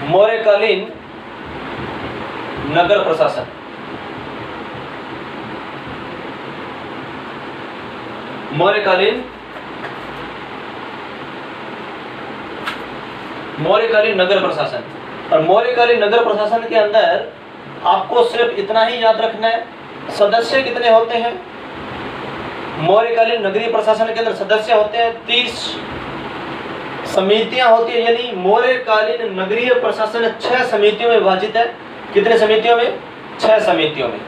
मौर्यकालीन नगर प्रशासन, मौर्यकालीन नगर प्रशासन। और मौर्यकालीन नगर प्रशासन के अंदर आपको सिर्फ इतना ही याद रखना है, सदस्य कितने होते हैं। मौर्यकालीन नगरीय प्रशासन के अंदर सदस्य होते हैं 30। समितियां होती है, यानी मौर्यकालीन नगरीय प्रशासन 6 समितियों में विभाजित है। कितने समितियों में? 6 समितियों में।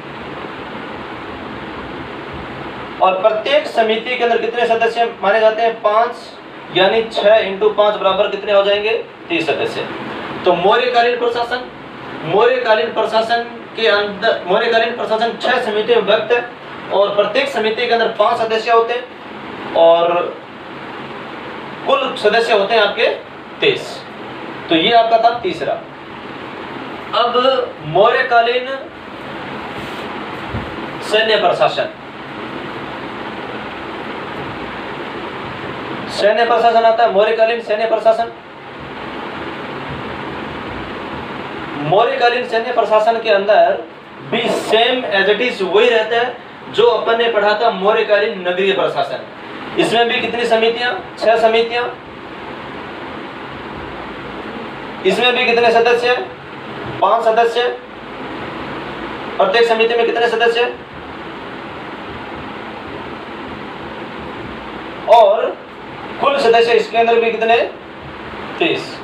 और प्रत्येक समिति के अंदर कितने सदस्य माने जाते हैं? 5, यानी 6 × 5 बराबर कितने हो जाएंगे? 30 सदस्य। तो मौर्यकालीन प्रशासन के अंदर मौर्यकालीन प्रशासन 6 समितियों में विभक्त है। और प्रत्येक समिति के अंदर 5 सदस्य होते हैं और कुल सदस्य होते हैं आपके 23। तो ये आपका था तीसरा। अब मौर्यकालीन सैन्य प्रशासन, सैन्य प्रशासन आता है मौर्यकालीन सैन्य प्रशासन। मौर्यकालीन सैन्य प्रशासन के अंदर भी सेम एज इट इज वही रहता है जो अपन ने पढ़ा था मौर्यकालीन नगरीय प्रशासन। इसमें भी कितनी समितियां? 6 समितियां। इसमें भी कितने सदस्य? 5 सदस्य। प्रत्येक समिति में कितने सदस्य? और कुल सदस्य इसके अंदर भी कितने? 23।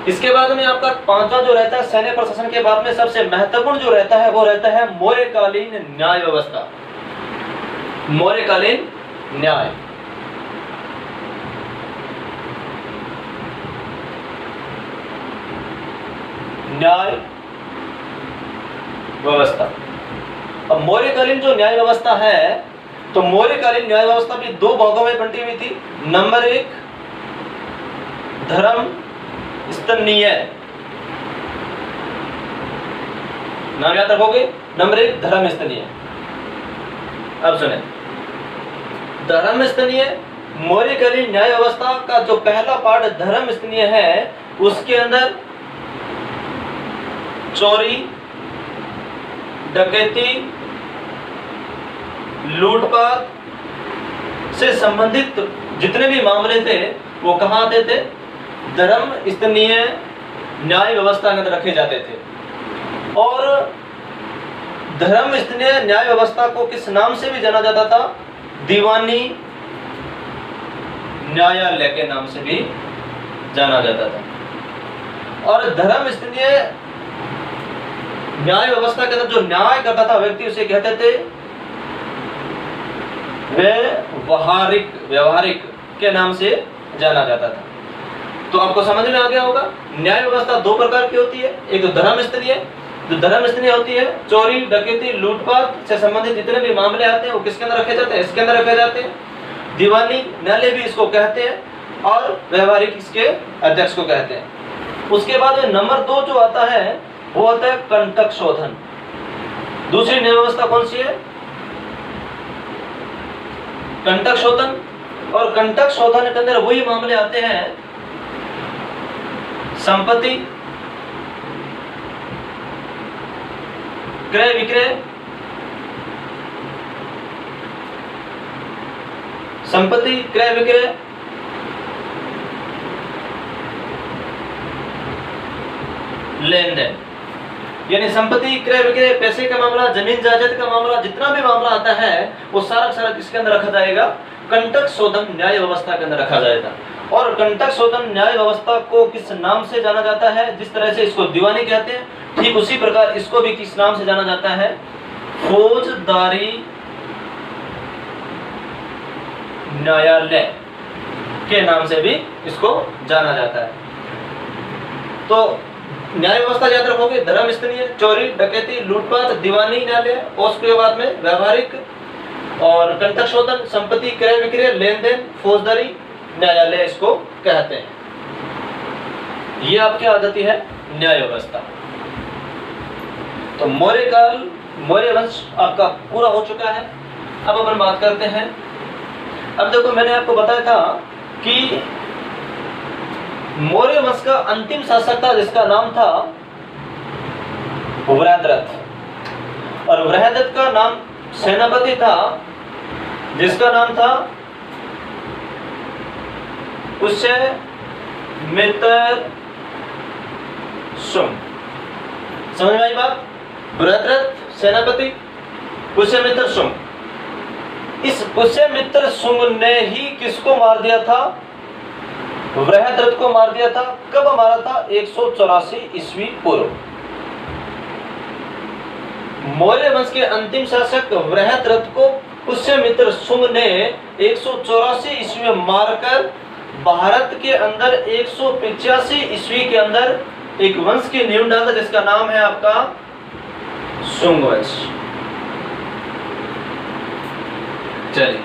इसके बाद में आपका 5वां जो रहता है सैन्य प्रशासन के बाद में सबसे महत्वपूर्ण जो रहता है वो रहता है मौर्यकालीन न्याय व्यवस्था। मौर्यकालीन न्याय, न्याय व्यवस्था। अब मौर्यकालीन जो न्याय व्यवस्था है, तो मौर्यकालीन न्याय व्यवस्था भी 2 भागों में बंटी हुई थी। नंबर 1 धर्म स्तरीय, नाम याद रखोगे। नंबर 1 धर्म स्तरीय। अब सुने, धर्म स्तरीय मौर्यकालीन न्याय व्यवस्था का जो पहला पार्ट धर्म स्तरीय है, उसके अंदर चोरी, डकैती, लूटपाट से संबंधित जितने भी मामले थे वो कहाँ आते थे? धर्म स्तरीय न्याय व्यवस्था के अंदर रखे जाते थे। और धर्म स्तरीय न्याय व्यवस्था को किस नाम से भी जाना जाता था? दीवानी न्यायालय के नाम से भी जाना जाता था। और धर्म स्तरीय न्याय व्यवस्था के अंदर जो न्याय करता था व्यक्ति, उसे कहते थे व्यवहारिक के नाम से जाना जाता था। तो आपको समझ में आ गया होगा, न्याय व्यवस्था 2 प्रकार की होती है, एक तो धर्म स्तरीय जो धर्म स्थिति होती है, चोरी डकैती लूटपाट से संबंधित जितने भी मामले आते हैं वो किसके अंदर रखे जाते हैं? इसके अंदर रखे जाते हैं। दीवानी न्यायालय भी इसको कहते हैं और व्यवहारिक इसके अध्यक्ष को कहते हैं। उसके बाद में नंबर 2 जो आता है वो होता है कंटक शोधन। दूसरी न्याय व्यवस्था कौन सी है? कंटक शोधन। और कंटक शोधन के अंदर वही मामले आते हैं संपत्ति क्रय विक्रय, संपत्ति क्रय विक्रय, लेन देन, यानी संपत्ति क्रय विक्रय, पैसे का मामला, जमीन जायदाद का मामला, जितना भी मामला आता है वो सारा सारा किसके अंदर रखा जाएगा? कंटक शोधन न्याय व्यवस्था के अंदर रखा जाएगा। और कंटक शोधन न्याय व्यवस्था को किस नाम से जाना जाता है? जिस तरह से इसको दीवानी कहते हैं, ठीक उसी प्रकार इसको भी किस नाम से जाना जाता है? फौजदारी न्यायालय के नाम से भी इसको जाना जाता है। तो न्याय व्यवस्था याद रखोगे, धर्म स्तरीय, चोरी डकैती लूटपाट, दीवानी न्यायालय, और उसके बाद में व्यवहारिक और कंटक शोधन, संपत्ति क्रय विक्रय, लेन देन, फौजदारी न्यायालय इसको कहते हैं। ये आपकी आ जाती है न्याय व्यवस्था। तो मौर्य काल, मौर्य वंश आपका पूरा हो चुका है। अब अपन बात करते हैं, अब देखो मैंने आपको बताया था कि मौर्य वंश का अंतिम शासक था जिसका नाम था वृहद्रथ, और वृहद्रथ का नाम सेनापति था जिसका नाम था पुष्यमित्र शुंग। समझ में आई बात? वृहद्रथ सेनापति, पुष्यमित्र शुंग। इस पुष्यमित्र शुंग ने ही किसको मार दिया था? वृहद्रथ को मार दिया था। कब मारा था? 184 ईस्वी पूर्व। मौर्य वंश के अंतिम शासक वृहद्रथ को पुष्यमित्र शुंग ने 184 ईस्वी में मारकर भारत के अंदर 185 ईस्वी के अंदर एक वंश की नींव डाला जिसका नाम है आपका शुंग वंश। चलिए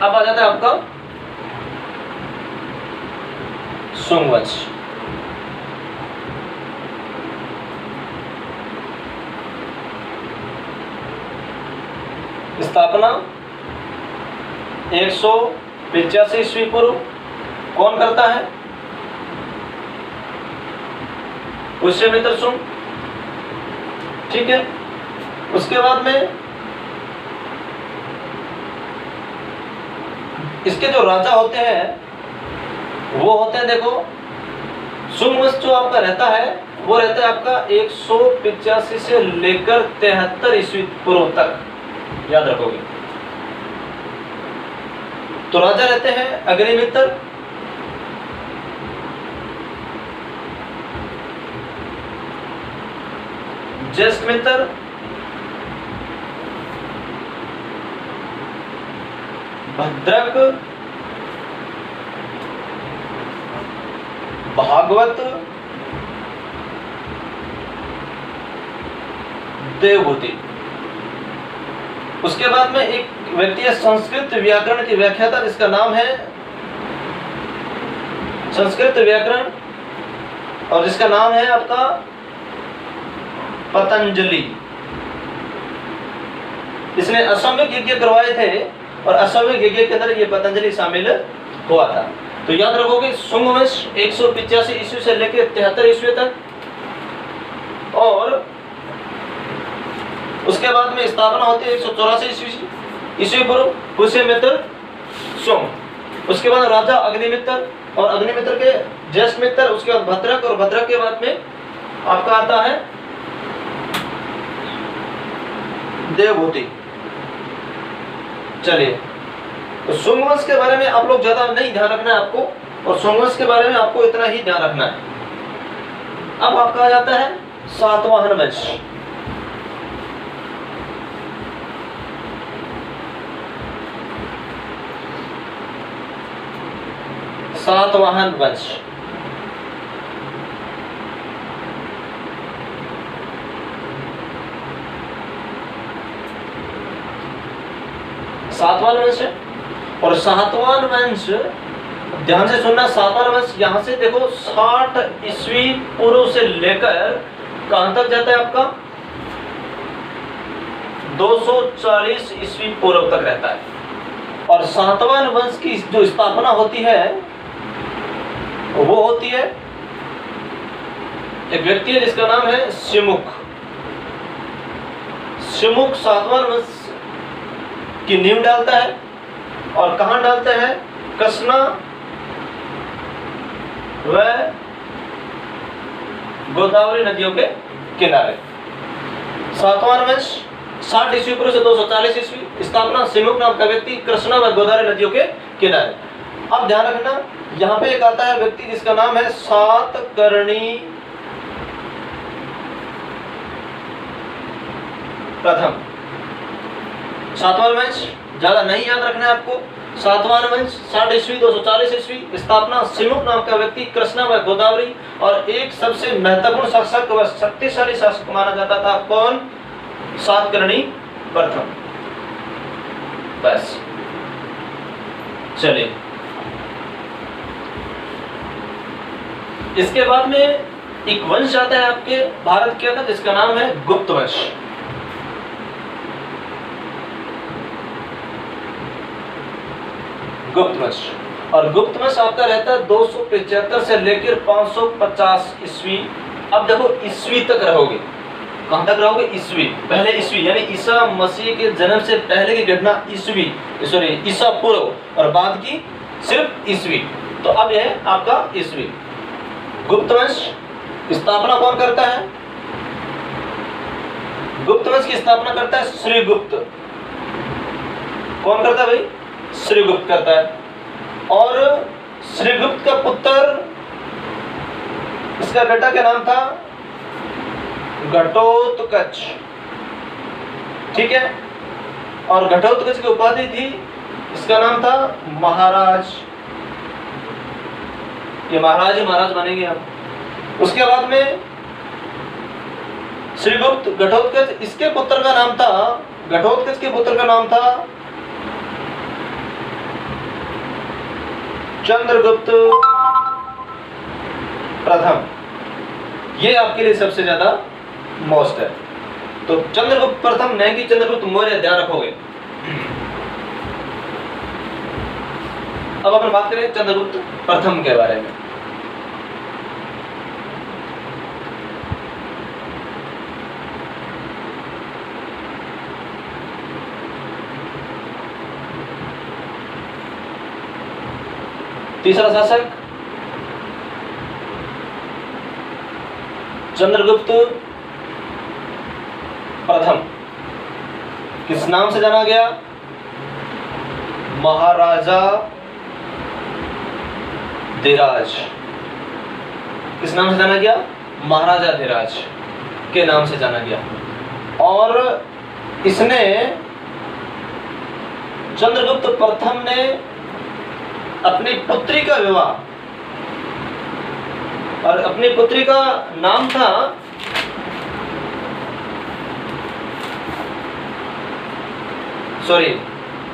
अब आ जाता है आपका शुंग वंश। स्थापना 185 ईस्वी पूर्व। कौन करता है? पुष्यमित्र शुंग। ठीक है। उसके बाद में इसके जो राजा होते हैं वो होते हैं, देखो शुंग वंश जो आपका रहता है वो रहता है आपका 185 से लेकर 73 ईस्वी पूर्व तक, याद रखोगे। तो राजा रहते हैं अग्निमित्र, ज्येष्ठमित्र, भद्रक, भागवत, देवभूति। उसके बाद में एक व्यक्ति है संस्कृत व्याकरण की व्याख्याता जिसका नाम है संस्कृत व्याकरण, और जिसका नाम है आपका पतंजलि। इसने अश्वमेध यज्ञ करवाए थे और अश्वमेध यज्ञ के अंदर ये पतंजलि शामिल हुआ था। तो याद रखोगे शुंग वंश 185 ईस्वी से लेकर 73 ईस्वी तक, और उसके बाद में स्थापना होती है 184 ईस्वी पूर्व, पुष्यमित्र शुंग। उसके बाद राजा अग्निमित्र, और अग्निमित्र के ज्येष्ठ मित्र, उसके बाद भद्रक, और भद्रक के बाद में आपका आता है देवभूति। चलिए, तो शुंग वंश के बारे में आप लोग ज्यादा नहीं ध्यान रखना है आपको, और शुंग वंश के बारे में आपको इतना ही ध्यान रखना है। अब आपका आ जाता है सातवाहन वंश। सातवाहन वंश। सातवाहन वंश है। और सातवाहन वंश, ध्यान से सुनना, सातवाहन वंश यहां से देखो 60 ईस्वी पूर्व से लेकर कहां तक जाता है आपका 240 ईस्वी पूर्व तक रहता है। और सातवाहन वंश की जो स्थापना होती है वो होती है, एक व्यक्ति है जिसका नाम है सिमुक। सिमुक सातवाहन वंश की नींव डालता है। और कहां डालता है? कृष्णा व गोदावरी नदियों के किनारे। सातवाहन वंश 60 ईस्वी पूर्व से 240 ईस्वी, स्थापना सिमुक नाम का व्यक्ति, कृष्णा व गोदावरी नदियों के किनारे। अब ध्यान रखना, यहाँ पे एक आता है व्यक्ति जिसका नाम है सातकर्णी प्रथम। सातवाहन वंश ज्यादा नहीं याद रखना है आपको। सातवाहन वंश 60 ईस्वी 240 ईस्वी, स्थापना सिमुक नाम का व्यक्ति, कृष्णा व गोदावरी। और एक सबसे महत्वपूर्ण शासक व शक्तिशाली शासक माना जाता था, कौन? सातकर्णी प्रथम। बस चलिए, इसके बाद में एक वंश आता है आपके भारत के अंदर जिसका नाम है गुप्त वंश। गुप्त वंश। और गुप्त वंश आपका रहता है 275 से लेकर 550 ईस्वी। अब देखो ईस्वी तक रहोगे, कहां तक रहोगे? ईस्वी। पहले ईस्वी यानी ईसा मसीह के जन्म से पहले की घटना ईस्वी, सॉरी ईसा पूर्व, और बाद की सिर्फ ईस्वी। तो अब यह है आपका ईस्वी। गुप्त वंश स्थापना कौन करता है? गुप्त वंश की स्थापना करता है श्रीगुप्त। कौन करता है भाई? श्रीगुप्त करता है। और श्रीगुप्त का पुत्र, इसका बेटा क्या नाम था? घटोत्कच। ठीक है। और घटोत्कच की उपाधि थी, इसका नाम था महाराज। ये महाराज ही महाराज बनेंगे हम। उसके बाद में श्रीगुप्त घटोत्कच, इसके पुत्र का नाम था, घटोत्कच के पुत्र का नाम था चंद्रगुप्त प्रथम। ये आपके लिए सबसे ज्यादा मोस्ट है। तो चंद्रगुप्त प्रथम नहीं कि चंद्रगुप्त मौर्य, ध्यान रखोगे। अब अपन बात करें चंद्रगुप्त प्रथम के बारे में। तीसरा शासक चंद्रगुप्त प्रथम, किस नाम से जाना गया? महाराजा धीराज। किस नाम से जाना गया? महाराजा धीराज के नाम से जाना गया। और इसने, चंद्रगुप्त प्रथम ने अपनी पुत्री का विवाह, और अपनी पुत्री का नाम था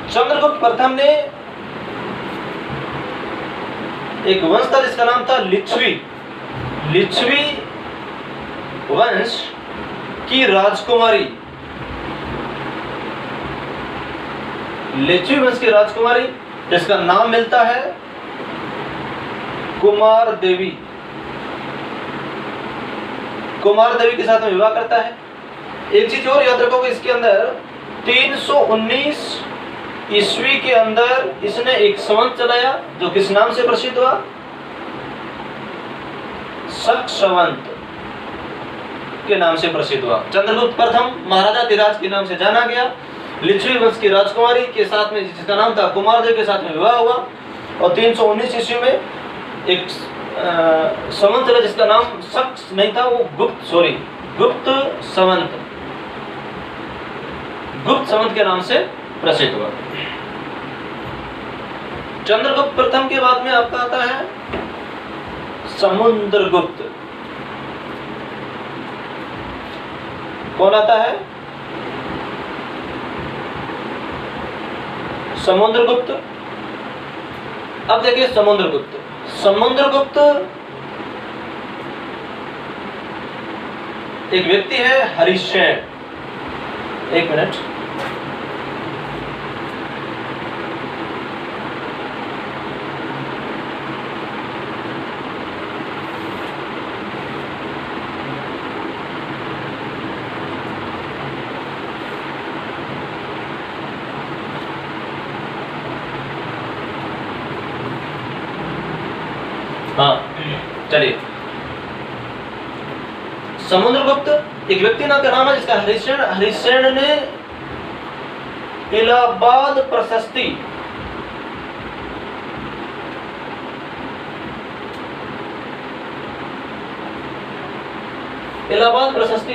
चंद्रगुप्त प्रथम ने एक वंश था जिसका नाम था लिच्छवी। लिच्छवी वंश की राजकुमारी, लिच्छवी वंश की राजकुमारी जिसका नाम मिलता है कुमार देवी। कुमार देवी के साथ में विवाह करता है। एक चीज और याद रखोगे इसके अंदर, 319 ईस्वी के अंदर इसने एक संवत चलाया जो किस नाम से प्रसिद्ध हुआ? शक संवत के नाम से प्रसिद्ध हुआ। चंद्रगुप्त प्रथम महाराजा धीराज के नाम से जाना गया। लिच्छवी वंश की राजकुमारी के साथ में जिसका नाम था कुमार देव के साथ में विवाह हुआ। और 319 ईस्वी में एक संवत चला जिसका नाम शक नहीं था, वो गुप्त संवत, गुप्त संवत के नाम से प्रसिद्ध हुआ। चंद्रगुप्त प्रथम के बाद में आपका आता है समुद्रगुप्त। कौन आता है? समुद्रगुप्त। अब देखिए समुद्रगुप्त, समुद्रगुप्त एक व्यक्ति है हरिसेन। एक मिनट, हाँ चलिए। समुद्रगुप्त एक व्यक्ति ना का नाम है जिसका हरिसेन। हरिसेन ने इलाहाबाद प्रशस्ति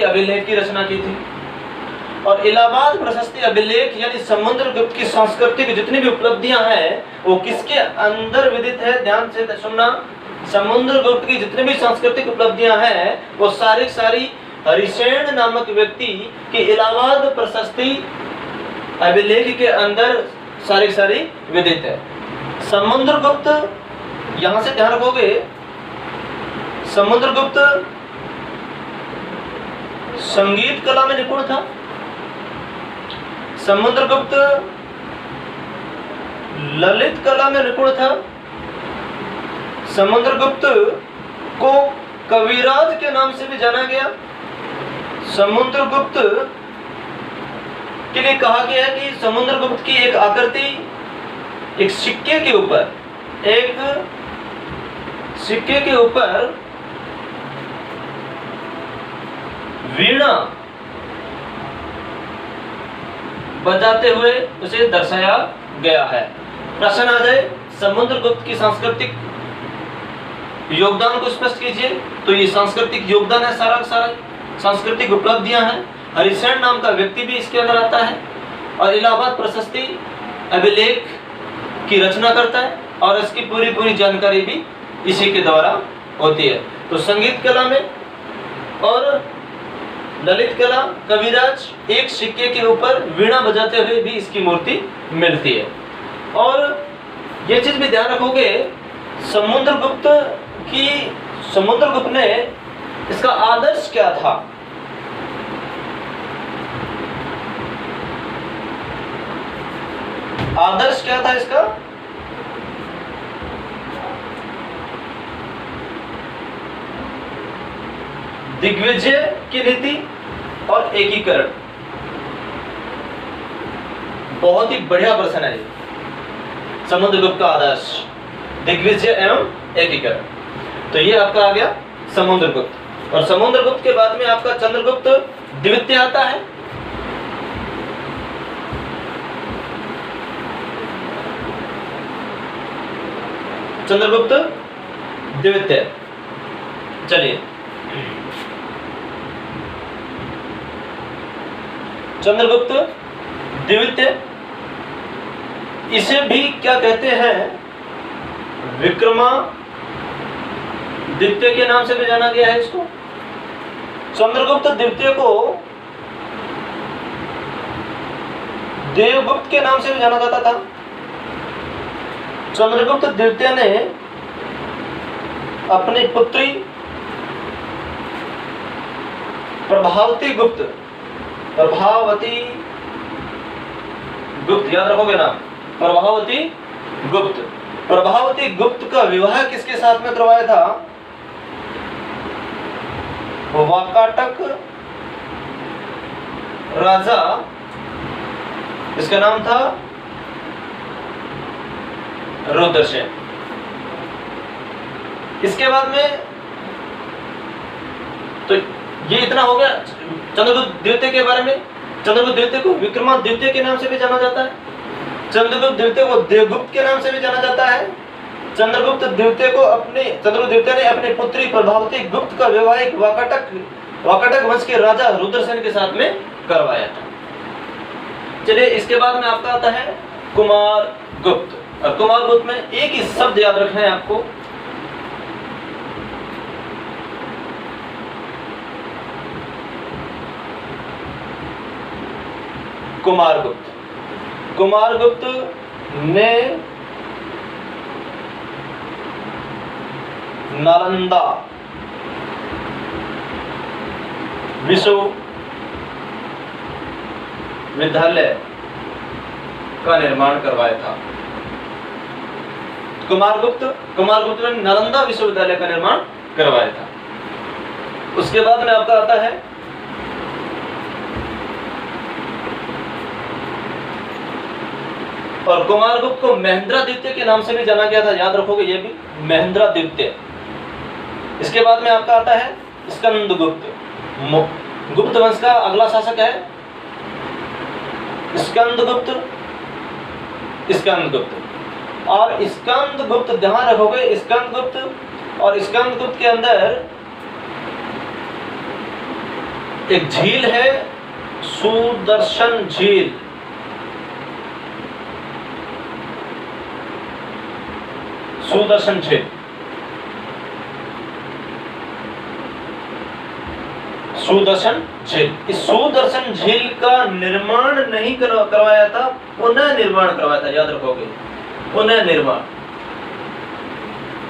अभिलेख की रचना की थी। और इलाहाबाद प्रशस्ति अभिलेख यानी समुद्रगुप्त की सांस्कृतिक जितनी भी उपलब्धियां हैं वो किसके अंदर विदित है? ध्यान से सुनना। समुद्रगुप्त की जितनी भी सांस्कृतिक उपलब्धियां हैं वो सारी हरिसेन नामक व्यक्ति की इलाहाबाद प्रशस्ति अभिलेख के अंदर सारी विदित है। समुद्रगुप्त, यहां से ध्यान रखोगे, समुद्रगुप्त संगीत कला में निपुण था। समुद्रगुप्त ललित कला में निपुण था। समुद्रगुप्त को कविराज के नाम से भी जाना गया। समुद्रगुप्त के लिए कहा गया है कि समुद्रगुप्त की एक आकृति एक सिक्के के ऊपर वीणा बजाते हुए उसे दर्शाया गया है। प्रश्न आ जाए समुद्रगुप्त की सांस्कृतिक योगदान को स्पष्ट कीजिए, तो ये सांस्कृतिक योगदान है, सारा सांस्कृतिक उपलब्धियां हैं। हरिसेन नाम का व्यक्ति भी इसके अंदर आता है और इलाहाबाद प्रशस्ति अभिलेख की रचना करता है और इसकी पूरी जानकारी भी इसी के द्वारा होती है। तो संगीत कला में और ललित कला कविराज एक सिक्के के ऊपर वीणा बजाते हुए भी इसकी मूर्ति मिलती है। और ये चीज भी ध्यान रखोगे समुद्रगुप्त ने इसका आदर्श क्या था? आदर्श क्या था इसका? दिग्विजय की नीति और एकीकरण। बहुत ही बढ़िया प्रश्न है ये। समुद्रगुप्त का आदर्श दिग्विजय एवं एकीकरण। तो ये आपका आ गया समुद्रगुप्त। और समुद्रगुप्त के बाद में आपका चंद्रगुप्त द्वितीय आता है। चंद्रगुप्त द्वितीय, चलिए चंद्रगुप्त द्वितीय, इसे भी क्या कहते हैं? विक्रमादित्य के नाम से भी जाना गया है इसको। चंद्रगुप्त द्वितीय को देवगुप्त के नाम से भी जाना जाता था। चंद्रगुप्त द्वितीय ने अपनी पुत्री प्रभावती गुप्त याद रखोगे ना, प्रभावती गुप्त का विवाह किसके साथ में करवाया था? वाकाटक राजा, इसका नाम था रुद्रसेन। इसके बाद में तो ये इतना हो गया चंद्रगुप्त द्वितीय के बारे में। चंद्रगुप्त द्वितीय को विक्रमादित्य के नाम से भी जाना जाता है। चंद्रगुप्त द्वितीय को देवगुप्त के नाम से भी जाना जाता है। चंद्रगुप्त द्वितीय ने अपनी पुत्री प्रभावती गुप्त का विवाह एक वाकाटक वंश के राजा रुद्रसेन के साथ में करवाया था। चलिए इसके बाद में आपका आता है कुमार गुप्त। और कुमारगुप्त में एक ही शब्द याद रखना है आपको, कुमारगुप्त। कुमारगुप्त ने नालंदा विश्वविद्यालय का निर्माण करवाया था। कुमारगुप्त ने नालंदा विश्वविद्यालय का निर्माण करवाया था। उसके बाद में आपका आता है और कुमारगुप्त को महेंद्रद्वितीय के नाम से भी जाना गया था, याद रखोगे ये भी, महेंद्रद्वितीय। इसके बाद में आपका आता है स्कंदगुप्त। गुप्त वंश का अगला शासक है स्कंदगुप्त। और स्कंदगुप्त ध्यान रखोगे, स्कंदगुप्त और स्कंदगुप्त के अंदर एक झील है, सुदर्शन झील। सुदर्शन झील, सुदर्शन झील। इस सुदर्शन झील का निर्माण नहीं करवाया था, पुनः निर्माण करवाया था, याद रखोगे, पुनः निर्माण।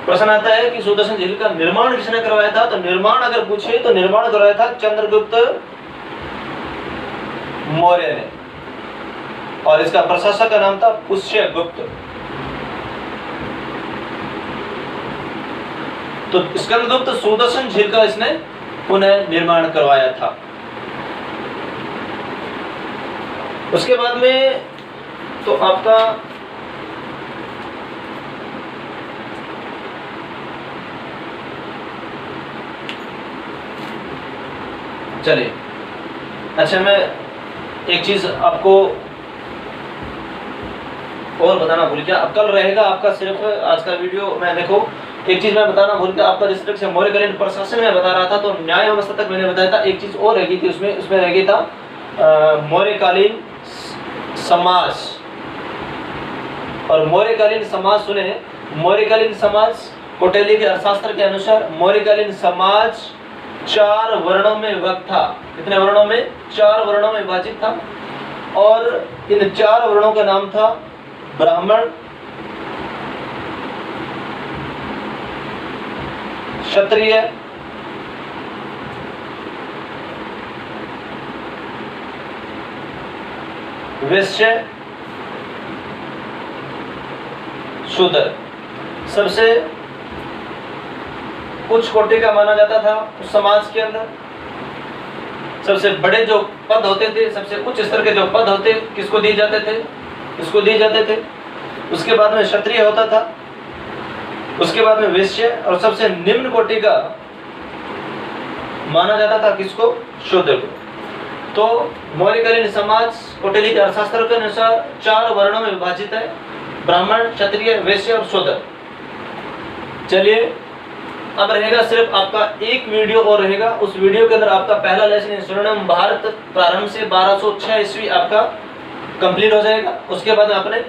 प्रश्न आता है कि सुदर्शन झील का निर्माण किसने करवाया था, तो निर्माण अगर पूछे तो निर्माण करवाया था चंद्रगुप्त मौर्य ने, और इसका प्रशासक का नाम था पुष्यगुप्त। तो स्कंदगुप्त सुदर्शन झील का इसने पुनः निर्माण करवाया था। उसके बाद में तो आपका चलिए, अच्छा मैं एक चीज आपको और बताना भूल गया। अब कल रहेगा आपका सिर्फ आज का वीडियो में, देखो एक चीज मैं बताना भूल गया, आपका रिस्ट्रिक्शन मौर्यकालीन प्रशासन में बता रहा था, तो न्याय व्यवस्था तक मैंने बताया था। एक चीज और रह गई थी उसमें रह गई था मौर्यकालीन समाज। और मौर्यकालीन समाज सुने, मौर्यकालीन समाज कौटिल्य के अर्थशास्त्र के अनुसार मौर्यकालीन समाज 4 वर्णों में विभक्त था। कितने वर्णों में? 4 वर्णों में विभाजित था। और इन 4 वर्णों का नाम था ब्राह्मण, क्षत्रिय, वैश्य, शूद्र। सबसे उच्च कोटि का माना जाता था उस समाज के अंदर। सबसे बड़े जो पद होते थे, सबसे उच्च स्तर के जो पद होते, किसको दिए जाते थे? इसको दिए जाते थे। उसके बाद में क्षत्रिय होता था, उसके बाद में वैश्य, और सबसे निम्न कोटि का माना जाता था किसको? शूद्र को। तो मौर्यकालीन समाज कौटिल्य के अर्थशास्त्र के अनुसार 4 वर्णों में विभाजित है, ब्राह्मण, क्षत्रिय, वैश्य और शूद्र। चलिए, अब रहेगा सिर्फ आपका एक वीडियो और रहेगा। उस वीडियो के अंदर आपका पहला लेसन स्वर्णिम भारत प्रारंभ से 1206 ईस्वी आपका कंप्लीट हो जाएगा। उसके बाद अपने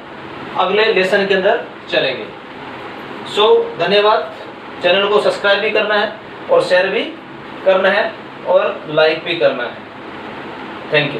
अगले लेसन के अंदर चलेंगे। सो धन्यवाद। चैनल को सब्सक्राइब भी करना है और शेयर भी करना है और लाइक भी करना है। Thank you.